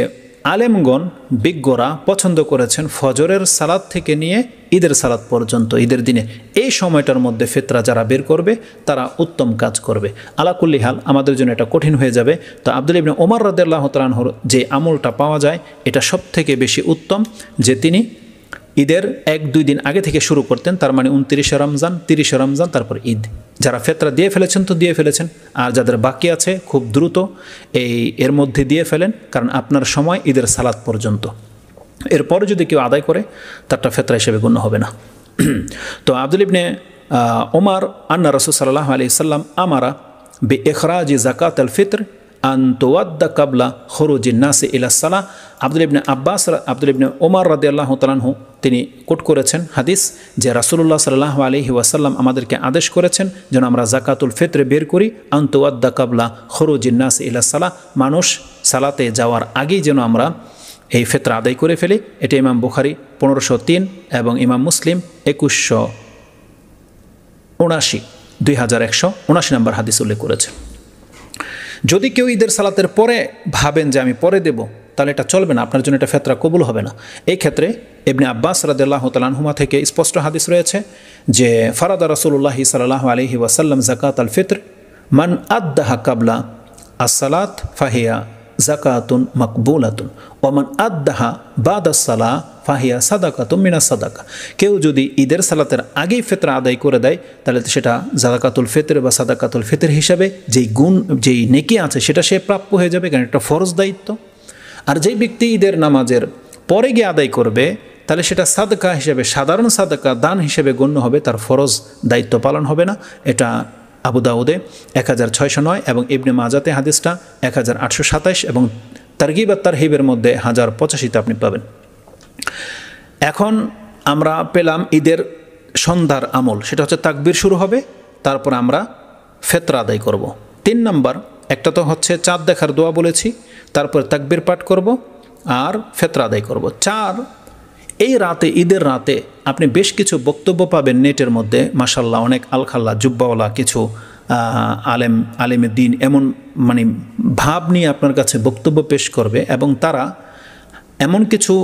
[SPEAKER 1] আলেমগণ বিজ্ঞরা পছন্দ করেছেন ফজরের সালাত থেকে নিয়ে ঈদের সালাত পর্যন্ত, ঈদের দিনে এই সময়টার মধ্যে ফিতরা যারা বের করবে তারা উত্তম কাজ করবে। আলা কুল্লি হাল আমাদের জন্য এটা কঠিন হয়ে যাবে। তো আব্দুল ইবনে ওমর রাদিয়াল্লাহু তাআলা আনহুর যে আমলটা পাওয়া যায় এটা সব থেকে বেশি উত্তম, যে তিনি ঈদের 1-2 দিন আগে থেকে শুরু করতেন। তার মানে 29 রমজান, 30 রমজান, তারপর ঈদ। যারা ফিতরা দিয়ে ফেলেছেন তো দিয়ে ফেলেছেন, আর যাদের বাকি আছে খুব দ্রুত এর মধ্যে দিয়ে ফেলেন, কারণ আপনার সময় ঈদের সালাত পর্যন্ত। এরপরে যদি কেউ আদায় করে তারটা ফিতরা হিসেবে গণ্য হবে না। তো আব্দুল ইবনে ওমর আন্না রাসূল সাল্লাল্লাহু আলাইহি সাল্লাম আমারা বি ইখরাজি যাকাতাল ফিতর আন তুওয়াদ্দা কাবলা খুরুজিন নাসি ইলা সালাহ। আব্দুল ইবনে ওমর রাদিয়াল্লাহু তাআলা আনহু তিনি কোট করেছেন হাদিস যে রাসূলুল্লাহ সাল্লাল্লাহু আলাইহি ওয়াসাল্লাম আমাদেরকে আদেশ করেছেন যেন আমরা যাকাতুল ফিতর বের করি আন তুওয়াদ্দা কাবলা খুরুজিন নাসি ইলা সালাহ, মানুষ সালাতে যাওয়ার আগেই যেন আমরা এই ফিতরা আদায় করে ফেলি। এটা ইমাম বুখারী 1503 এবং ইমাম মুসলিম 2179 নম্বর হাদিস উল্লেখ করেছে। যদি কেউ ঈদের সালাতের পরে ভাবেন যে আমি পরে দেব, তাহলে এটা চলবে না, আপনার জন্য এটা ফিতরা কবুল হবে না। এই ক্ষেত্রে ইবনে আব্বাস রাদিয়াল্লাহু তাআলা আনহুমা থেকে স্পষ্ট হাদিস রয়েছে যে ফারাদা রাসূলুল্লাহ সাল্লাল্লাহু আলাইহি ওয়াসাল্লাম যাকাতাল ফিতর মান আদ্দাহা কাবলা as-সালাত ফাহিয়া যাকাতুন মাকবুলাতুন ওয়া মান আদ্দাহা বাদা সালাহ ফাহিয়া সাদাকাতুম মিনাস সাদাকা। কেউ যদি ঈদের সালাতের আগেই ফিতরা আদায় করে দেয় তাহলে সেটা যাকাতুল ফিতর বা সাদাকাতুল ফিতর হিসাবে যেই নেকি আছে সেটা সে প্রাপ্য হয়ে যাবে, কারণ এটা ফরজ দায়িত্ব। আর যেই ব্যক্তি ঈদের নামাজের পরে গিয়ে আদায় করবে তাহলে সেটা সাদকা হিসেবে, সাধারণ সাদকা দান হিসেবে গণ্য হবে, তার ফরজ দায়িত্ব পালন হবে না। এটা আবু দাউদে 1609 এবং ইবনে মাজাতে হাদিসটা 1827 এবং তারগিব আর তারহিবের মধ্যে 1085তে আপনি পাবেন। এখন আমরা পেলাম ঈদের সন্ধ্যার আমল, সেটা হচ্ছে তাকবীর শুরু হবে, তারপর আমরা ফিতরা আদায় করব। 3 নম্বর একটা তো হচ্ছে চাঁদ দেখার দোয়া বলেছি, তারপর তাকবীর পাঠ করব আর ফিতরা আদায় করব। 4, এই রাতে, ঈদের রাতে আপনি বেশ কিছু বক্তব্য পাবেন নেটের মধ্যে, মাশাল্লাহ অনেক আলখাল্লা জুব্বাওয়ালা কিছু আলেমের দিন এমন মানে ভাব নিয়ে আপনার কাছে বক্তব্য পেশ করবে, এবং তারা এমন কিছু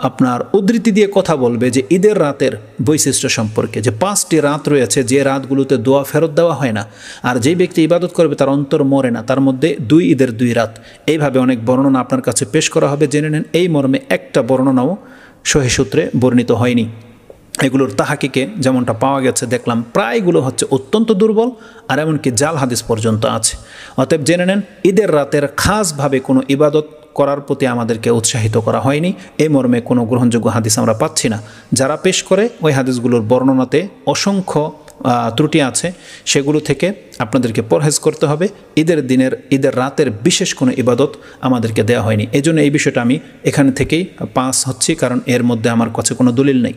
[SPEAKER 1] আপনার উদ্ধৃতি দিয়ে কথা বলবে যে ঈদের রাতের বৈশিষ্ট্য সম্পর্কে, যে 5টি রাত রয়েছে যে রাতগুলোতে দোয়া ফেরত দেওয়া হয় না, আর যেই ব্যক্তি ইবাদত করবে তার অন্তর মরে না, তার মধ্যে 2 ঈদের 2 রাত। এইভাবে অনেক বর্ণনা আপনার কাছে পেশ করা হবে। জেনে নেন এই মর্মে একটা বর্ণনাও সহিহ সূত্রে বর্ণিত হয়নি। এগুলোর তাহাকিকে যেমনটা পাওয়া গেছে দেখলাম প্রায়গুলো হচ্ছে অত্যন্ত দুর্বল, আর এমনকি জাল হাদিস পর্যন্ত আছে। অতএব জেনে নেন ঈদের রাতের খাসভাবে কোনো ইবাদত করার প্রতি আমাদেরকে উৎসাহিত করা হয়নি। এই মর্মে কোনো গ্রহণযোগ্য হাদিস আমরা পাচ্ছি না। যারা পেশ করে ওই হাদিসগুলোর বর্ণনাতে অসংখ্য ত্রুটি আছে, সেগুলো থেকে আপনাদেরকে পরহেজ করতে হবে। ঈদের রাতের বিশেষ কোনো ইবাদত আমাদেরকে দেওয়া হয়নি। এই জন্য এই বিষয়টা আমি এখানে থেকেই পাস হচ্ছি, কারণ এর মধ্যে আমার কাছে কোনো দলিল নেই।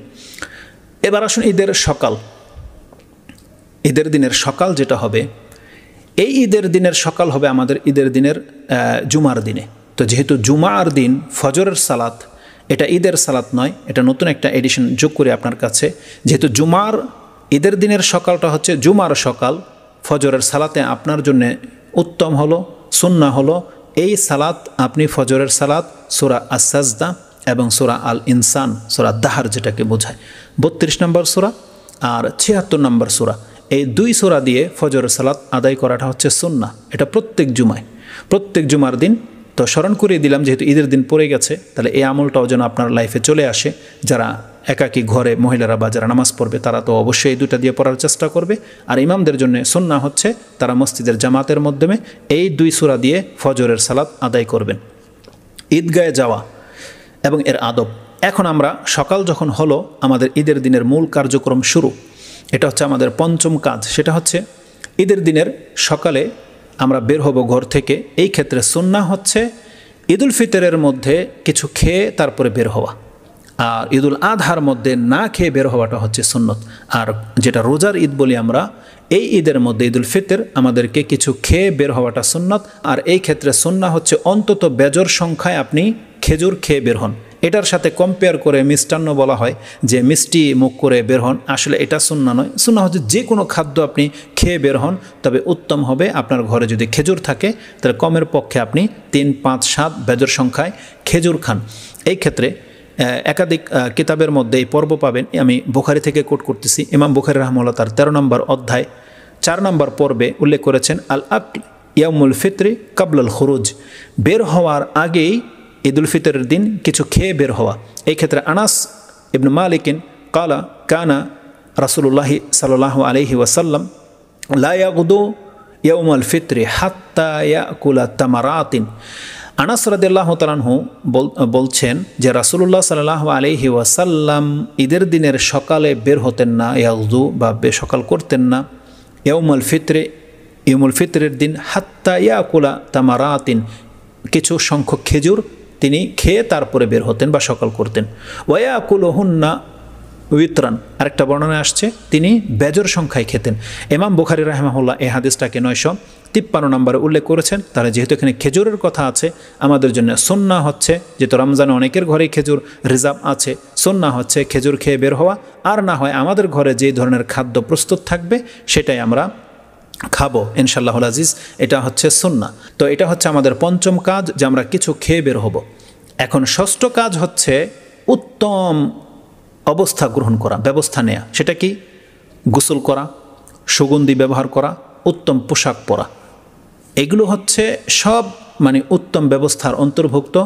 [SPEAKER 1] এবার আসুন ঈদের সকাল। ঈদের দিনের সকাল যেটা হবে, এই ঈদের দিনের সকাল হবে আমাদের ঈদের দিনের জুমার দিনে। তো যেহেতু জুমার দিন ফজরের সালাত, এটা ঈদের সালাত নয়, এটা নতুন একটা এডিশন যোগ করে আপনার কাছে, যেহেতু ঈদের দিনের সকালটা হচ্ছে জুমার সকাল, ফজরের সালাতে আপনার জন্য উত্তম হলো, সুন্নাহ হলো এই সালাত আপনি ফজরের সালাত সূরা আস-সাজদা এবং সূরা আল ইনসান, সূরা দাহার যেটাকে বোঝায় 32 নম্বর সূরা আর 76 নম্বর সূরা, এই 2 সূরা দিয়ে ফজরের সালাত আদায় করাটা হচ্ছে সুন্নাহ। এটা প্রত্যেক জুমার দিন। তো স্মরণ করিয়ে দিলাম, যেহেতু ঈদের দিন পড়ে গেছে, তাহলে এই আমলটাও যেন আপনার লাইফে চলে আসে। যারা একাকী ঘরে মহিলারা বা যারা নামাজ পড়বে তারা তো অবশ্যই এই 2টা দিয়ে পড়ার চেষ্টা করবে। আর ইমামদের জন্য সুন্নাহ হচ্ছে তারা মসজিদের জামাতের মাধ্যমে এই 2 সূরা দিয়ে ফজরের সালাত আদায় করবেন। ঈদগাহে যাওয়া এবং এর আদব। এখন আমরা সকাল যখন হলো, আমাদের ঈদের দিনের মূল কার্যক্রম শুরু। এটা হচ্ছে আমাদের 5ম কাজ। সেটা হচ্ছে ঈদের দিনের সকালে আমরা বের হব ঘর থেকে। এই ক্ষেত্রে সুন্নাহ হচ্ছে ঈদুল ফিতরের মধ্যে কিছু খেয়ে তারপরে বের হওয়া, আর ঈদুল আজহার মধ্যে না খেয়ে বের হওয়াটা হচ্ছে সুন্নত। আর যেটা রোজার ঈদ বলি আমরা, এই ঈদের মধ্যে ঈদুল ফিতর আমাদেরকে কিছু খেয়ে বের হওয়াটা সুন্নত। আর এই ক্ষেত্রে সুন্নাহ হচ্ছে অন্তত বেজোর সংখ্যায় আপনি খেজুর খেয়ে বের হন। এটার সাথে কম্পেয়ার করে মিষ্টান্ন বলা হয় যে মিষ্টি মুখ করে বের হন, আসলে এটা সুন্নাহ নয়। সুন্নাহ হচ্ছে যে কোনো খাদ্য আপনি খেয়ে বের হন, তবে উত্তম হবে আপনার ঘরে যদি খেজুর থাকে তাহলে কমের পক্ষে আপনি 3, 5, 7 বেজোর সংখ্যায় খেজুর খান। এই ক্ষেত্রে একাধিক কিতাবের মধ্যে এই পর্ব পাবেন। আমি বুখারী থেকে কোট করতেছি। ইমাম বুখারী রাহমাহুল্লাহ তার 13 নম্বর অধ্যায় 4 নম্বর পর্বে উল্লেখ করেছেন, আল আকল ইয়াউমুল ফিতরি কাবলাল খুরুজ, বের হওয়ার আগেই ঈদুল ফিতরের দিন কিছু খেয়ে বের হওয়া। এই ক্ষেত্রে আনাস ইবনে মালিকিন কানা রাসূলুল্লাহ সাল্লাল্লাহু আলাইহি ওয়াসাল্লাম লা ইয়াগুদু ইয়াউমাল ফিতরি হাত্তা ইয়াকুলা তামারাতিন। আনাস রাদিয়াল্লাহু তাআলা আনহু বলছেন যে রাসূলুল্লাহ সাল্লাল্লাহু আলাইহি ওয়াসাল্লাম ঈদের দিনের সকালে বের হতেন না, ইয়াগুদু বা সকাল করতেন না ইয়াউমুল ফিতরের দিন, হাত্তা ইয়াকুলা তামারাতিন, কিছু সংখ্যক খেজুর তিনি খেয়ে তারপরে বের হতেন বা সকাল করতেন। ওয়ায়াকুলুহুন্না উইত্রান, আরেকটা বর্ণনায় আসছে তিনি বেজর সংখ্যায় খেতেন। ইমাম বুখারী রাহিমাহুল্লাহ এই হাদিসটাকে 953 নম্বরে উল্লেখ করেছেন। তাহলে যেহেতু এখানে খেজুরের কথা আছে, আমাদের জন্য সুন্নাহ হচ্ছে, যেহেতু রমজানে অনেকের ঘরেই খেজুর রিজার্ভ আছে, সুন্নাহ হচ্ছে খেজুর খেয়ে বের হওয়া। আর না হয় আমাদের ঘরে যেই ধরনের খাদ্য প্রস্তুত থাকবে সেটাই আমরা খাবো ইনশাআল্লাহুল আজিজ। এটা হচ্ছে সুন্নাহ। তো এটা হচ্ছে আমাদের 5ম কাজ, যে আমরা কিছু খেয়ে বের হব। এখন 6ষ্ঠ কাজ হচ্ছে উত্তম অবস্থা গ্রহণ করা, ব্যবস্থা নেয়া। সেটা কি? গোসল করা, সুগন্ধি ব্যবহার করা, উত্তম পোশাক পরা। এগুলো হচ্ছে সব উত্তম ব্যবস্থার অন্তর্ভুক্ত।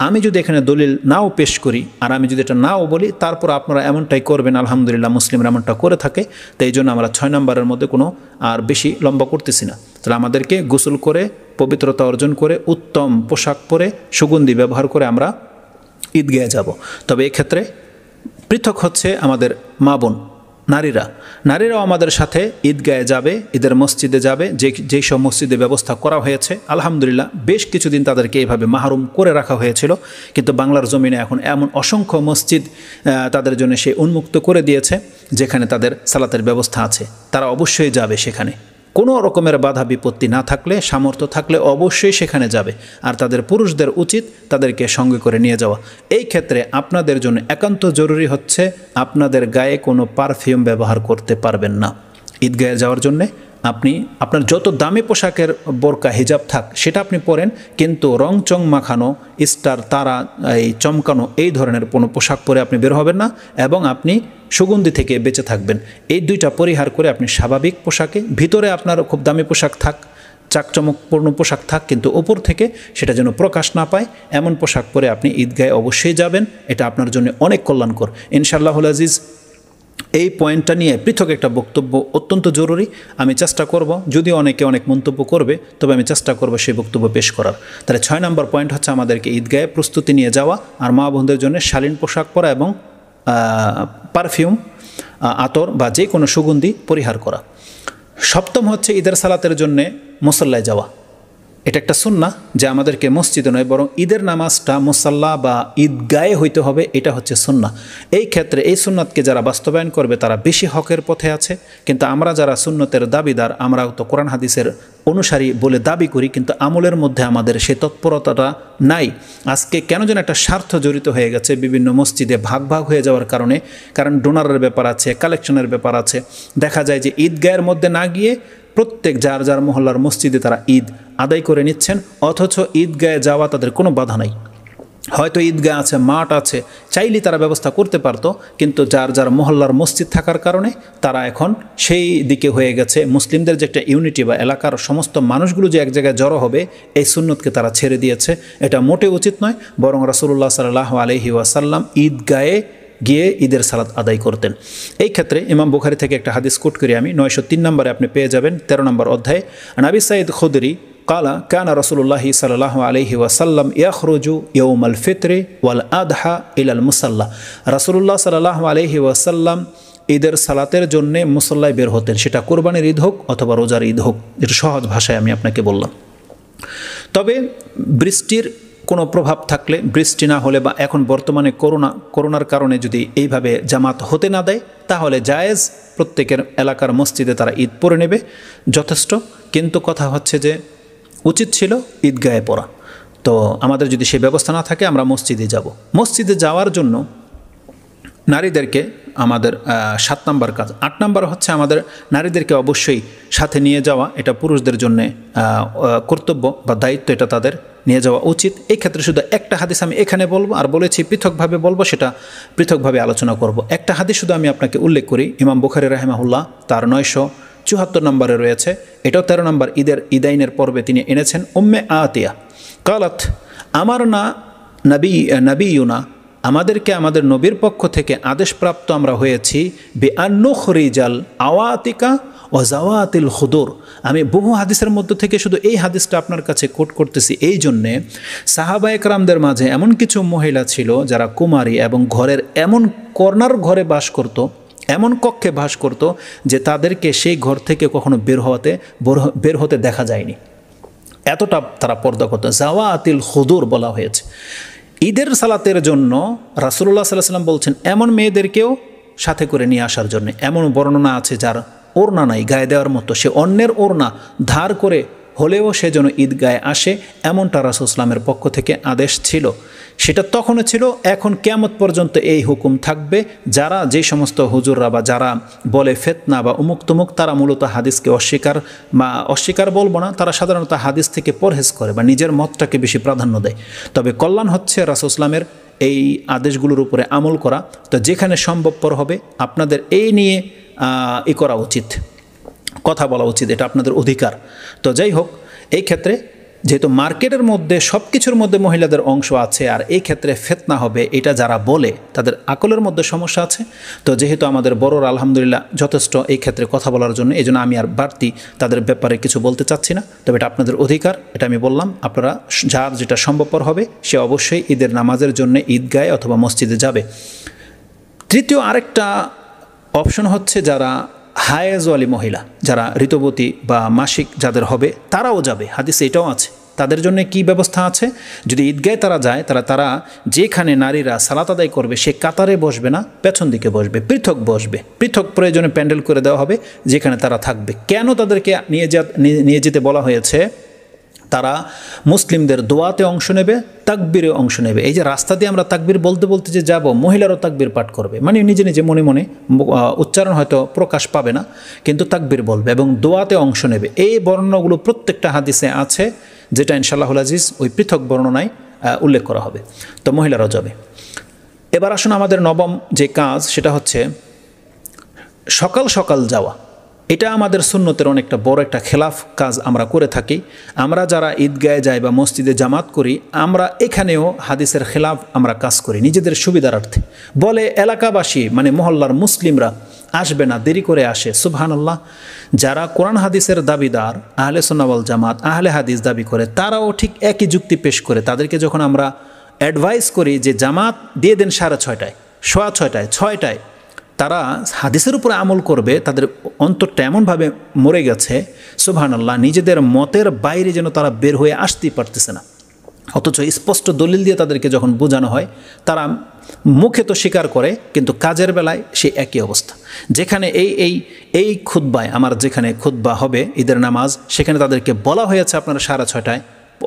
[SPEAKER 1] আমি যদি এখানে দলিল নাও পেশ করি আর আমি যদি এটা নাও বলি, তারপর আপনারা এমনটাই করবেন। আলহামদুলিল্লাহ মুসলিমরা এমনটা করে থাকে। তো এই জন্য আমরা 6 নম্বরের মধ্যে কোনো আর বেশি লম্বা করতেছি না। তাহলে আমাদেরকে গোসল করে পবিত্রতা অর্জন করে উত্তম পোশাক পরে সুগন্ধি ব্যবহার করে আমরা ঈদগাহে যাব। তবে এক্ষেত্রে পৃথক হচ্ছে আমাদের মা বোন নারীরাও আমাদের সাথে ঈদগাহে যাবে, ঈদের মসজিদে যাবে। যেই সব মসজিদে ব্যবস্থা করা হয়েছে আলহামদুলিল্লাহ, বেশ কিছুদিন তাদেরকে এইভাবে মাহরুম করে রাখা হয়েছিল, কিন্তু বাংলার জমিনে এখন এমন অসংখ্য মসজিদ তাদের জন্য সে উন্মুক্ত করে দিয়েছে যেখানে তাদের সালাতের ব্যবস্থা আছে। তারা অবশ্যই যাবে সেখানে, কোনো রকমের বাধা বিপত্তি না থাকলে, সামর্থ্য থাকলে অবশ্যই সেখানে যাবে। আর তাদের পুরুষদের উচিত তাদেরকে সঙ্গে করে নিয়ে যাওয়া। এই ক্ষেত্রে আপনাদের জন্য একান্ত জরুরি হচ্ছে আপনাদের গায়ে কোনো পারফিউম ব্যবহার করতে পারবেন না। ঈদগাহে যাওয়ার জন্যে আপনি আপনার যত দামি পোশাকের বোরকা হিজাব থাক সেটা আপনি পরেন, কিন্তু রং চং মাখানো, স্টার, তারা, এই চমকানো এই ধরনের কোনো পোশাক পরে আপনি বের হবেন না, এবং আপনি সুগন্ধি থেকে বেঁচে থাকবেন। এই দুইটা পরিহার করে আপনি স্বাভাবিক পোশাকে, ভিতরে আপনার খুব দামি পোশাক থাক, চাকচমকপূর্ণ পোশাক থাক, কিন্তু ওপর থেকে সেটা যেন প্রকাশ না পায় এমন পোশাক পরে আপনি ঈদগাহে অবশ্যই যাবেন। এটা আপনার জন্য অনেক কল্যাণকর ইনশাআল্লাহুল আজিজ। এই পয়েন্টটা নিয়ে পৃথক একটা বক্তব্য অত্যন্ত জরুরি। আমি চেষ্টা করব, যদিও অনেকে অনেক মন্তব্য করবে, তবে আমি চেষ্টা করব সেই বক্তব্য পেশ করার। তাহলে 6 নম্বর পয়েন্ট হচ্ছে আমাদেরকে ঈদগাহে প্রস্তুতি নিয়ে যাওয়া, আর মা বোনদের জন্য শালীন পোশাক পরা এবং পারফিউম, আতর বা যে কোনো সুগন্ধি পরিহার করা। 7ম হচ্ছে ঈদের সালাতের জন্যে মুসল্লায় যাওয়া। এটা একটা সুন্নাহ যে আমাদেরকে মসজিদে নয় বরং ঈদের নামাজটা মুসাল্লা বা ঈদগাহে হইতে হবে, এটা হচ্ছে সুন্নাহ। এই ক্ষেত্রে এই সুন্নাতকে যারা বাস্তবায়ন করবে তারা বেশি হকের পথে আছে। কিন্তু আমরা যারা সুন্নতের দাবিদার, আমরাও তো কোরআন হাদিসের অনুসারী বলে দাবি করি, কিন্তু আমলের মধ্যে আমাদের সে তৎপরতাটা নাই। আজকে কেন যেন একটা স্বার্থ জড়িত হয়ে গেছে বিভিন্ন মসজিদে ভাগ ভাগ হয়ে যাওয়ার কারণে, কারণ ডোনারের ব্যাপার আছে, কালেকশনের ব্যাপার আছে। দেখা যায় যে ঈদগাহের মধ্যে না গিয়ে প্রত্যেক যার যার মহল্লার মসজিদে তারা ঈদ আদায় করে নিচ্ছেন, অথচ ঈদগাহে যাওয়া তাদের কোনো বাধা নাই। হয়তো ঈদগাহ আছে, মাঠ আছে, চাইলেই তারা ব্যবস্থা করতে পারতো, কিন্তু যার যার মহল্লার মসজিদ থাকার কারণে তারা এখন সেই দিকে হয়ে গেছে। মুসলিমদের যে একটা ইউনিটি বা এলাকার সমস্ত মানুষগুলো যে এক জায়গায় জড়ো হবে, এই সুন্নতকে তারা ছেড়ে দিয়েছে। এটা মোটে উচিত নয়, বরং রাসূলুল্লাহ সাল্লাল্লাহু আলাইহি ওয়াসাল্লাম ঈদগাহে গিয়ে ঈদের সালাত আদায় করতেন। এই ক্ষেত্রে ইমাম বুখারী থেকে একটা হাদিস কোট করি আমি, 903 নম্বরে আপনি পেয়ে যাবেন, 13 নম্বর অধ্যায়ে। আবি সাঈদ খুদরি কালা কানা রাসূলুল্লাহি সাল্লাল্লাহু আলাইহি ওয়াসাল্লাম ইয়াখরুজু ইয়াউমাল ফিতরি ওয়াল আদহা ইলাল মুসাল্লা। রাসূলুল্লাহ সাল্লাল্লাহু আলাইহি ওয়াসাল্লাম ঈদের সালাতের জন্য মুসল্লায় বের হতেন, সেটা কোরবানির ঈদ হোক অথবা রোজার ঈদ হোক। এটা সহজ ভাষায় আমি আপনাকে বললাম। তবে বৃষ্টির কোনো প্রভাব থাকলে, বৃষ্টি না হলে বা এখন বর্তমানে করোনার কারণে যদি এইভাবে জামাত হতে না দেয়, তাহলে জায়েজ প্রত্যেকের এলাকার মসজিদে তারা ঈদ পড়ে নেবে, যথেষ্ট। কিন্তু কথা হচ্ছে যে উচিত ছিল ঈদগাহে পড়া। তো আমাদের যদি সেই ব্যবস্থা না থাকে আমরা মসজিদে যাব। মসজিদে যাওয়ার জন্য নারীদেরকে আমাদের 7 নম্বর কাজ। 8 নম্বর হচ্ছে আমাদের নারীদেরকে অবশ্যই সাথে নিয়ে যাওয়া, এটা পুরুষদের জন্য কর্তব্য বা দায়িত্ব, এটা তাদের নিয়ে যাওয়া উচিত। এই ক্ষেত্রে শুধু একটা হাদিস আমি এখানে বলবো, আর বলেছি পৃথকভাবে বলবো, সেটা পৃথকভাবে আলোচনা করব। একটা হাদিস শুধু আমি আপনাকে উল্লেখ করি, ইমাম বুখারী রাহিমাহুল্লাহ তার 974 নম্বরে রয়েছে, এটাও 13 নম্বর ঈদাইনের পর্বে তিনি এনেছেন। উম্মে আতিয়া কালাত আমার না নবীনা, আমাদেরকে আমাদের নবীর পক্ষ থেকে আদেশপ্রাপ্ত আমরা হয়েছি বে আন্নুখরিজাল আওয়াতিকা ও জাওয়াতিল খুদুর। আমি বহু হাদিসের মধ্য থেকে শুধু এই হাদিসটা আপনার কাছে কোট করতেছি এই জন্যে, সাহাবা একরামদের মাঝে এমন কিছু মহিলা ছিল যারা কুমারী এবং ঘরের এমন কর্নার ঘরে বাস করত, এমন কক্ষে বাস করত যে তাদেরকে সেই ঘর থেকে কখনো বের হতে দেখা যায়নি, এতটা তারা পর্দা করত। জাওয়াতিল খুদুর বলা হয়েছে। ঈদের সালাতের জন্য রাসূলুল্লাহ সাল্লাল্লাহু আলাইহি ওয়াসাল্লাম বলছেন এমন মেয়েদেরকেও সাথে করে নিয়ে আসার জন্য। এমন বর্ণনা আছে যার ওড়না নাই গায়ে দেওয়ার মতো, সে অন্যের ওড়না ধার করে হলেও সে যেন ঈদগাহে আসে, এমনটা রাসূল ইসলামের পক্ষ থেকে আদেশ ছিল। সেটা তখনও ছিল, এখন কিয়ামত পর্যন্ত এই হুকুম থাকবে। যারা যে সমস্ত হুজুররা বা যারা বলে ফিতনা বা উমুক তুমুক, তারা মূলত হাদিসকে অস্বীকার বলবো না, তারা সাধারণত হাদিস থেকে পরহেজ করে বা নিজের মতটাকে বেশি প্রাধান্য দেয়। তবে কল্যাণ হচ্ছে রাসূল ইসলামের এই আদেশগুলোর উপরে আমল করা। তো যেখানে সম্ভবপর হবে আপনাদের এই নিয়ে করা উচিত, কথা বলা উচিত, এটা আপনাদের অধিকার। তো যাই হোক, এই ক্ষেত্রে যেহেতু মার্কেটের মধ্যে সব কিছুর মধ্যে মহিলাদের অংশ আছে, আর এই ক্ষেত্রে ফিতনা হবে এটা যারা বলে তাদের আকলের মধ্যে সমস্যা আছে। তো যেহেতু আমাদের বড়রা আলহামদুলিল্লাহ যথেষ্ট এই ক্ষেত্রে কথা বলার জন্য, এই জন্য আমি আর বাড়তি তাদের ব্যাপারে কিছু বলতে চাচ্ছি না। তবে এটা আপনাদের অধিকার, এটা আমি বললাম। আপনারা যার যেটা সম্ভবপর হবে সে অবশ্যই ঈদের নামাজের জন্য ঈদগাহে অথবা মসজিদে যাবে। তৃতীয় আরেকটা অপশন হচ্ছে যারা হায়েজওয়ালি মহিলা, যারা ঋতুবতী বা মাসিক যাদের হবে, তারাও যাবে। হাদিসে এটাও আছে। তাদের জন্য কি ব্যবস্থা আছে? যদি ঈদগাহে তারা যায়, তারা যেখানে নারীরা সালাত আদায় করবে সে কাতারে বসবে না, পেছন দিকে বসবে, পৃথক বসবে। পৃথক প্রয়োজনে প্যান্ডেল করে দেওয়া হবে যেখানে তারা থাকবে। কেন তাদেরকে নিয়ে যেতে বলা হয়েছে? তারা মুসলিমদের দোয়াতে অংশ নেবে, তাকবীরে অংশ নেবে। এই যে রাস্তা দিয়ে আমরা তাকবীর বলতে বলতে যে যাব, মহিলারাও তাকবীর পাঠ করবে, মানে নিজে নিজে মনে মনে, উচ্চারণ হয়তো প্রকাশ পাবে না, কিন্তু তাকবীর বলবে এবং দোয়াতে অংশ নেবে। এই বর্ণনাগুলো প্রত্যেকটা হাদিসে আছে, যেটা ইনশাআল্লাহুল আজিজ ওই পৃথক বর্ণনায় উল্লেখ করা হবে। তো মহিলারাও যাবে। এবার আসুন আমাদের নবম যে কাজ, সেটা হচ্ছে সকাল সকাল যাওয়া। এটা আমাদের সুন্নতের অনেকটা বড় একটা খেলাফ কাজ আমরা করে থাকি। আমরা যারা ঈদগাহে যাই বা মসজিদে জামাত করি, আমরা এখানেও হাদিসের খেলাফ আমরা কাজ করি নিজেদের সুবিধার্থে। বলে এলাকাবাসী মানে মহল্লার মুসলিমরা আসবে না, দেরি করে আসে। সুবহানাল্লাহ, যারা কোরআন হাদিসের দাবিদার, আহলে সুন্নাহ ওয়াল জামাত, আহলে হাদিস দাবি করে, তারাও ঠিক একই যুক্তি পেশ করে। তাদেরকে যখন আমরা অ্যাডভাইস করি যে জামাত দিয়ে দেন 6:30, 6:30, 6টায়, তারা হাদিসের উপরে আমল করবে, তাদের অন্তরটা এমনভাবে মরে গেছে, সুবহানাল্লাহ, নিজেদের মতের বাইরে যেন তারা বের হয়ে আসতেই পারতেছে না। অথচ স্পষ্ট দলিল দিয়ে তাদেরকে যখন বোঝানো হয়, তারা মুখে তো স্বীকার করে, কিন্তু কাজের বেলায় সে একই অবস্থা। যেখানে এই খুতবায়, আমার যেখানে খুতবা হবে ঈদের নামাজ, সেখানে তাদেরকে বলা হয়েছে আপনারা 6:30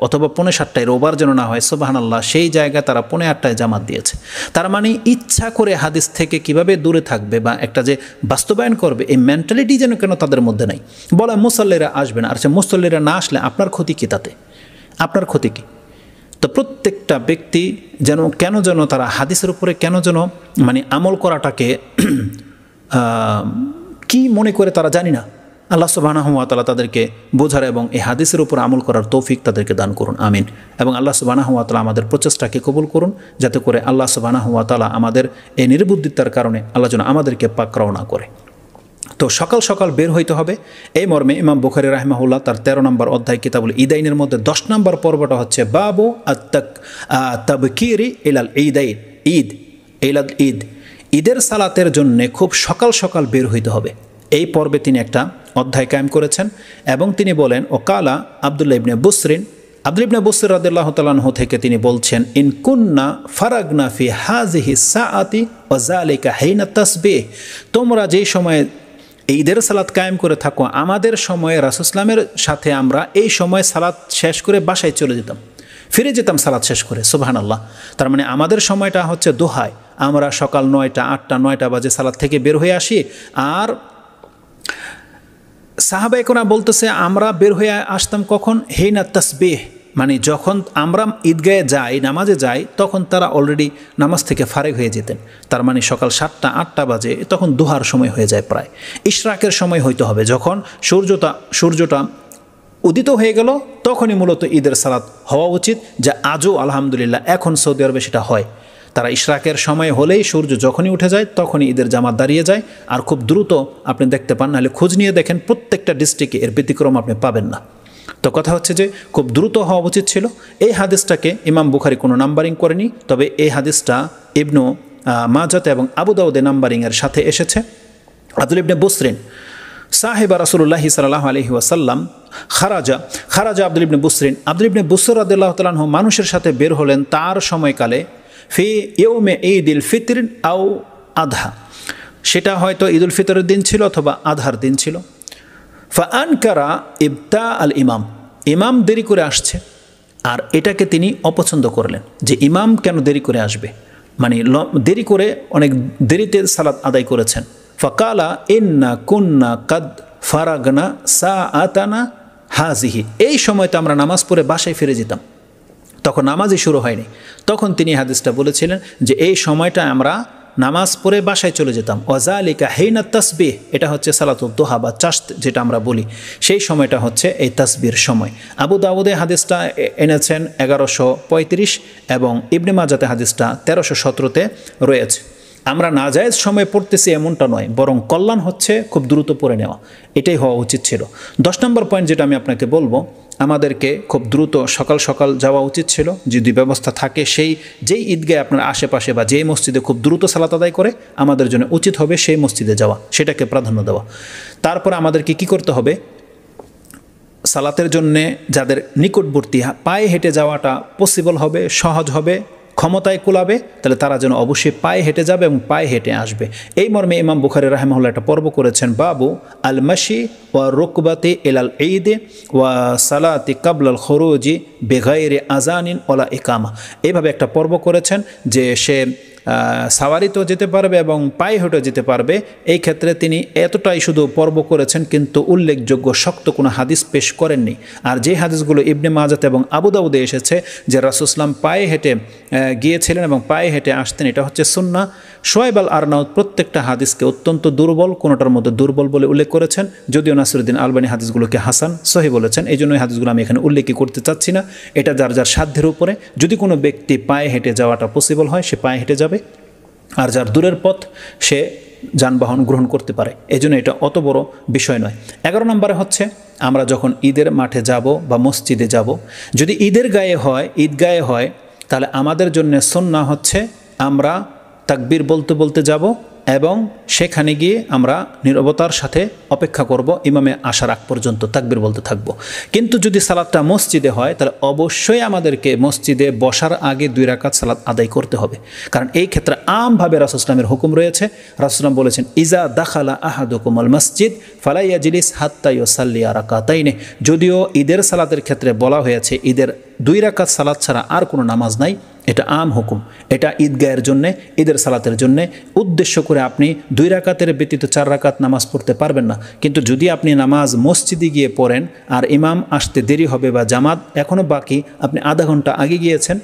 [SPEAKER 1] অথবা 7:45 রোববার যেন না হয়, সুবহানাল্লাহ, সেই জায়গায় তারা 7:45 জামাত দিয়েছে। তার মানে ইচ্ছা করে হাদিস থেকে কিভাবে দূরে থাকবে বা একটা যে বাস্তবায়ন করবে, এই মেন্টালিটি যেন কেন তাদের মধ্যে নাই। বলে মুসল্লিরা আসবে না। আর সে মুসল্লিরা না আসলে আপনার ক্ষতি কী? তাতে আপনার ক্ষতি কী? তো প্রত্যেকটা ব্যক্তি কেন যেন তারা হাদিসের উপরে কেন যেন মানে আমল করাটাকে কি মনে করে তারা জানি না। আল্লাহ সুবহানাহু ওয়া তাআলা তাদেরকে বোঝার এবং এই হাদিসের উপর আমল করার তৌফিক তাদেরকে দান করুন, আমিন। এবং আল্লাহ সুবহানাহু ওয়া তাআলা আমাদের প্রচেষ্টাকে কবুল করুন, যাতে করে আল্লাহ সুবহানাহু ওয়া তাআলা আমাদের এই নির্বুদ্ধিতার কারণে আল্লাহ যেন আমাদেরকে পাকড়াও না করে। তো সকাল সকাল বের হইতে হবে। এই মর্মে ইমাম বুখারী রাহিমাহুল্লাহ তার 13 নম্বর অধ্যায় কিতাবুল ঈদাইনের মধ্যে 10 নম্বর পর্বটা হচ্ছে বাবু তাবকিরি ইলাল ঈদাইন, ঈদ, ঈদের সালাতের জন্য খুব সকাল সকাল বের হইতে হবে। এই পর্বে তিনি একটা অধ্যায় কায়েম করেছেন এবং তিনি বলেন, ওকালা আব্দুল্লাহ ইবনে বুসরিন, আব্দুল্লাহ ইবনে বুসর রাদিয়াল্লাহু তাআলা আনহু থেকে তিনি বলছেন, ইন কুন্না ফারাগনা ফি হাযিহি সাআতি ওয়া যালিকা হিনা তাসবিহ, তোমরা যেই সময়ে ঈদের সালাত কায়েম করে থাকো, আমাদের সময়ে রাসূল সাল্লাল্লাহু আলাইহি ওয়াসাল্লামের সাথে আমরা এই সময় সালাত শেষ করে বাসায় চলে যেতাম, ফিরে যেতাম সালাত শেষ করে। সুবহানাল্লাহ, তার মানে আমাদের সময়টা হচ্ছে দোহায়, আমরা সকাল 9টা, 8টা, 9টা বাজে সালাত থেকে বের হয়ে আসি। আর সাহাবায়ে কেরাম বলতেছে আমরা বের হয়ে আসতাম কখন? হিনা তাসবিহ, মানে যখন আমরা ঈদগাহে যাই, নামাজে যাই, তখন তারা অলরেডি নামাজ থেকে ফারেগ হয়ে যেতেন। তার মানে সকাল 7টা, 8টা বাজে, তখন দুহার সময় হয়ে যায় প্রায়। ইশরাকের সময় হইতে হবে, যখন সূর্যটা উদিত হয়ে গেল, তখনই মূলত ঈদের সালাত হওয়া উচিত, যা আজও আলহামদুলিল্লাহ এখন সৌদি আরবে সেটা হয়। তারা ইশরাকের সময় হলেই সূর্য যখনই উঠে যায় তখনই ঈদের জামাত দাঁড়িয়ে যায়। আর খুব দ্রুত আপনি দেখতে পান, নাহলে খোঁজ নিয়ে দেখেন প্রত্যেকটা ডিস্ট্রিক্টে এর ব্যতিক্রম আপনি পাবেন না। তো কথা হচ্ছে যে খুব দ্রুত হওয়া উচিত ছিল। এই হাদিসটাকে ইমাম বুখারী কোনো নাম্বারিং করেনি, তবে এই হাদিসটা ইবনু মাজাতে এবং আবু দাউদে নাম্বারিংয়ের সাথে এসেছে। আব্দুল্লাহ ইবনে বুসরিন সাহেবা রাসূলুল্লাহি সাল্লাল্লাহু আলাইহি ওয়াসাল্লাম খারাজা আব্দুল্লাহ ইবনে বুসরিন, আব্দুল্লাহ ইবনে বুসর রাদিয়াল্লাহু তাআলা আনহু মানুষের সাথে বের হলেন তার সময়কালে, ফি ইয়ৌমে ঈদুল ফিতর আও আধা, সেটা হয়তো ঈদুল ফিতরের দিন ছিল অথবা আধার দিন ছিল। ফাআনকারা ইবতা আল ইমাম দেরি করে আসছে, আর এটাকে তিনি অপছন্দ করলেন যে ইমাম কেন দেরি করে আসবে, মানে দেরি করে অনেক দেরিতে সালাত আদায় করেছেন। ফাকালা ইন্না কুন্না কাদ ফারাগনা সাআতানা হাজিহি, এই সময় তো আমরা নামাজ পড়ে বাসায় ফিরে যেতাম, তখন নামাজই শুরু হয়নি। তখন তিনি হাদিসটা বলেছিলেন যে এই সময়টা আমরা নামাজ পড়ে বাসায় চলে যেতাম। ওয়াজালিকা হিনা তাসবিহ, এটা হচ্ছে সালাতুদ দুহা বা চাশত যেটা আমরা বলি, সেই সময়টা হচ্ছে এই তাসবির সময়। আবু দাউদে হাদিসটা এনেছেন 1135 এবং ইবনে মাজাতে হাদিসটা 1317-তে রয়েছে। আমরা নাজায়েজ সময় পড়তেছি এমনটা নয়, বরং কল্যাণ হচ্ছে খুব দ্রুত পড়ে নেওয়া, এটাই হওয়া উচিত ছিল। 10 নম্বর পয়েন্ট যেটা আমি আপনাকে বলবো, আমাদেরকে খুব দ্রুত সকাল সকাল যাওয়া উচিত ছিল, যদি ব্যবস্থা থাকে যেই ঈদগাহে আপনার আশেপাশে বা যেই মসজিদে খুব দ্রুত সালাত আদায় করে, আমাদের জন্য উচিত হবে সেই মসজিদে যাওয়া, সেটাকে প্রাধান্য দেওয়া। তারপর আমাদেরকে কি করতে হবে? সালাতের জন্যে যাদের নিকটবর্তী পায়ে হেঁটে যাওয়াটা পসিবল হবে, সহজ হবে, ক্ষমতায় কুলাবে তাহলে তারা যেন অবশ্যই পায়ে হেঁটে যাবে এবং পায়ে হেঁটে আসবে। এই মর্মে ইমাম বুখারী রাহিমাহুল্লাহ একটা পর্ব করেছেন, বাবু আল মাশি ওয়া রুকবাতি ইলাল ঈদে ওয়া সালাতি কাবলাল খুরুজি বিগাইরি আজানিন ওয়ালা ইকামা। এইভাবে একটা পর্ব করেছেন যে সে সাওয়ারিতেও যেতে পারবে এবং পায়ে হেঁটেও যেতে পারবে। এই ক্ষেত্রে তিনি এতটাই শুধু পর্ব করেছেন, কিন্তু উল্লেখযোগ্য শক্ত কোনো হাদিস পেশ করেননি। আর যে হাদিসগুলো ইবনে মাজাতে এবং আবু দাউদে এসেছে যে রাসূল সাল্লাল্লাহু আলাইহি পায়ে হেঁটে গিয়েছিলেন এবং পায়ে হেঁটে আসতেন, এটা হচ্ছে সুন্নাহ। শোয়েব আল আরনাউত প্রত্যেকটা হাদিসকে অত্যন্ত দুর্বল, কোনোটার মধ্যে দুর্বল বলে উল্লেখ করেছেন, যদিও নাসিরুদ্দিন আলবানী হাদিসগুলোকে হাসান সহিহ বলেছেন। এই জন্য এই হাদিসগুলো আমি এখানে উল্লেখই করতে চাচ্ছি না। এটা যার যার সাধ্যের উপরে। যদি কোনো ব্যক্তি পায়ে হেঁটে যাওয়াটা পসিবল হয় সে পায়ে হেঁটে যাবে, আর যার দূরের পথ সে যানবাহন গ্রহণ করতে পারে। এই জন্য এটা অত বড় বিষয় নয়। 11 নম্বরে হচ্ছে আমরা যখন ঈদের মাঠে যাব বা মসজিদে যাব, যদি ঈদগাহে হয় তাহলে আমাদের জন্য সুন্নাহ হচ্ছে আমরা তাকবীর বলতে বলতে যাব এবং সেখানে গিয়ে আমরা নীরবতার সাথে অপেক্ষা করব ইমামে আসার আগ পর্যন্ত তাকবীর বলতে থাকব। কিন্তু যদি সালাতটা মসজিদে হয় তাহলে অবশ্যই আমাদেরকে মসজিদে বসার আগে 2 রাকাত সালাত আদায় করতে হবে। কারণ এই ক্ষেত্রে আমভাবে রাসূল ইসলামের হুকুম রয়েছে। রাসূল ইসলাম বলেছেন, ইজা দাখালা আহাদুকুমুল মসজিদ ফালা ইয়াজলিস হাত্তা ইউসাল্লি রাকাতাইনি। যদিও ঈদের সালাতের ক্ষেত্রে বলা হয়েছে ঈদের 2 রাকাত সালাত ছাড়া আর কোনো নামাজ নাই, এটা আম হুকুম। এটা ঈদগাহের জন্যে, ঈদের সালাতের জন্যে উদ্দেশ্য করে আপনি 2 রাকাতের ব্যতীত 4 রাকাত নামাজ পড়তে পারবেন না। কিন্তু যদি আপনি নামাজ মসজিদে গিয়ে পড়েন আর ইমাম আসতে দেরি হবে বা জামাত এখনও বাকি, আপনি আধা ঘন্টা আগে গিয়েছেন,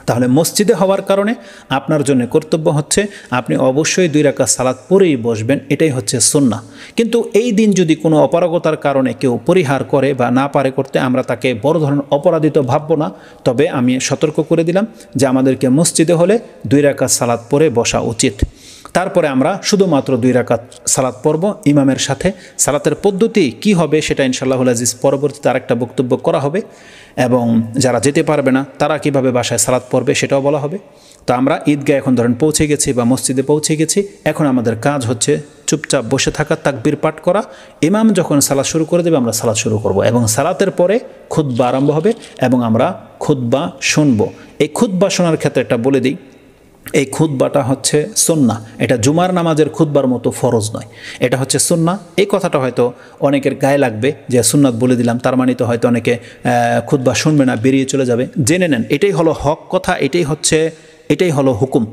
[SPEAKER 1] তাহলে মসজিদে হওয়ার কারণে আপনার জন্য কর্তব্য হচ্ছে আপনি অবশ্যই 2 রাকাত সালাত পড়েই বসবেন। এটাই হচ্ছে সুন্নাহ। কিন্তু এই দিন যদি কোনো অপারগতার কারণে কেউ পরিহার করে বা না পারে করতে, আমরা তাকে বড় ধরনের অপরাধী তো ভাববো না। তবে আমি সতর্ক করে দিলাম যে আমাদেরকে মসজিদে হলে 2 রাকাত সালাত পড়ে বসা উচিত। তারপরে আমরা শুধুমাত্র 2 রাকাত সালাত পড়ব ইমামের সাথে। সালাতের পদ্ধতি কি হবে সেটা ইনশাআল্লাহুল আজিজ পরবর্তীতে আরেকটা বক্তব্য করা হবে, এবং যারা যেতে পারবে না তারা কিভাবে বাসায় সালাত পড়বে সেটাও বলা হবে। তো আমরা ঈদগাহ এখন ধরেন পৌঁছে গেছি বা মসজিদে পৌঁছে গেছি, এখন আমাদের কাজ হচ্ছে চুপচাপ বসে থাকা, তাকবীর পাঠ করা। ইমাম যখন সালাত শুরু করে দেবে আমরা সালাত শুরু করব, এবং সালাতের পরে খুতবা আরম্ভ হবে এবং আমরা খুতবা শুনবো। এই খুতবা শোনার ক্ষেত্রে একটা বলে দিই, এই খুতবাটা হচ্ছে সুন্নাহ। এটা জুমার নামাজের খুতবার মতো ফরজ নয়, এটা হচ্ছে সুন্নাহ। এই কথাটা হয়তো অনেকের গায়ে লাগবে যে সুন্নাত বলে দিলাম, তার মানে তো হয়তো অনেকে খুতবা শুনবে না, বেরিয়ে চলে যাবে। জেনে নেন এটাই হলো হক কথা, এটাই হলো হুকুম।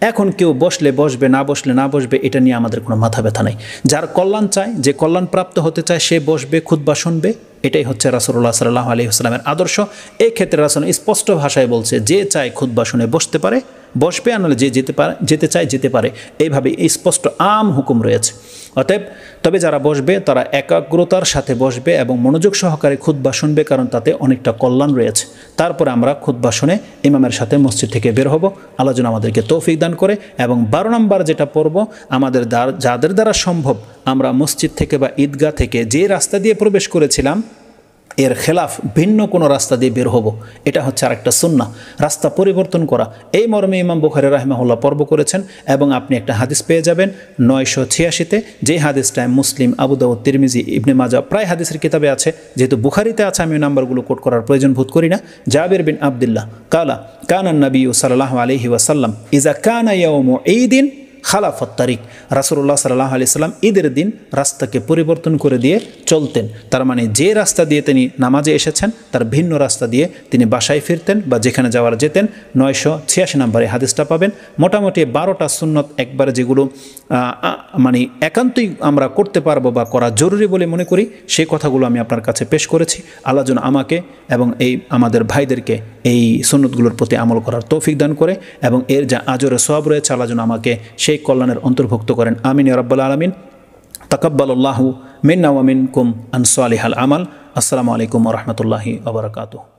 [SPEAKER 1] এখন কেউ বসলে বসবে, না বসলে না বসবে, এটা নিয়ে আমাদের কোনো মাথা ব্যথা নেই। যার কল্যাণ চায়, যে কল্যাণ প্রাপ্ত হতে চায়, সে বসবে, খুতবা শুনবে। এটাই হচ্ছে রাসূলুল্লাহ সাল্লাল্লাহু আলাইহি ওয়াসাল্লামের আদর্শ। এই ক্ষেত্রে রাসূল স্পষ্ট ভাষায় বলছে, যে চায় খুতবা শুনে বসতে পারে বসবে, আর নাহলে যে যেতে চায় যেতে পারে। এইভাবে স্পষ্ট আম হুকুম রয়েছে। অতএব তবে যারা বসবে তারা একাগ্রতার সাথে বসবে এবং মনোযোগ সহকারে খুতবা শুনবে, কারণ তাতে অনেকটা কল্যাণ রয়েছে। তারপরে আমরা খুতবা শুনে ইমামের সাথে মসজিদ থেকে বের হব। আল্লাহ যেন আমাদেরকে তৌফিক দান করে। এবং 12 নম্বর যেটা পড়ব, আমাদের যাদের দ্বারা সম্ভব আমরা মসজিদ থেকে বা ঈদগাহ থেকে যে রাস্তা দিয়ে প্রবেশ করেছিলাম এর খেলাফ ভিন্ন কোনো রাস্তা দিয়ে বের হব। এটা হচ্ছে আরেকটা সুন্নাহ, রাস্তা পরিবর্তন করা। এই মর্মে ইমাম বুখারী রাহিমাহুল্লাহ পর্ব করেছেন, এবং আপনি একটা হাদিস পেয়ে যাবেন 986-তে, যে হাদিসটায় মুসলিম, আবু দাউদ, তিরমিজি, ইবনে মাজাহ প্রায় হাদিসের কিতাবে আছে। যেহেতু বুখারীতে আছে আমি নাম্বারগুলো কোট করার প্রয়োজন বোধ করি না। জাবির বিন আব্দুল্লাহ কালা কানান নবী সাল্লাল্লাহু আলাইহি ওয়াসাল্লাম ইজা কানা ইয়াউমু ঈদিন খালাফত তারিক। রাসূলুল্লাহ সাল্লাল্লাহু আলাইহি সাল্লাম ঈদের দিন রাস্তাকে পরিবর্তন করে দিয়ে চলতেন। তার মানে যে রাস্তা দিয়ে তিনি নামাজে এসেছেন তার ভিন্ন রাস্তা দিয়ে তিনি বাসায় ফিরতেন বা যেখানে যাওয়ার যেতেন। 986 নম্বরে হাদিসটা পাবেন। মোটামুটি 12টা সুন্নত একবারে, যেগুলো মানে একান্তই আমরা করতে পারবো বা করা জরুরি বলে মনে করি, সেই কথাগুলো আমি আপনার কাছে পেশ করেছি। আল্লাহ যেন আমাকে এবং আমাদের ভাইদেরকে এই সুন্নতগুলোর প্রতি আমল করার তৌফিক দান করে, এবং এর যা আজরে সওয়াব রয়েছে আল্লাহ যেন আমাকে সেই কল্যাণের অন্তর্ভুক্ত করেন। আমিন ইয়া রাব্বাল আলামিন। তাকাব্বালাল্লাহু মিন্না ওয়া মিনকুম আন সালিহাল আমাল। আসসালামু আলাইকুম ওয়া রাহমাতুল্লাহি ওয়া বারাকাতুহু।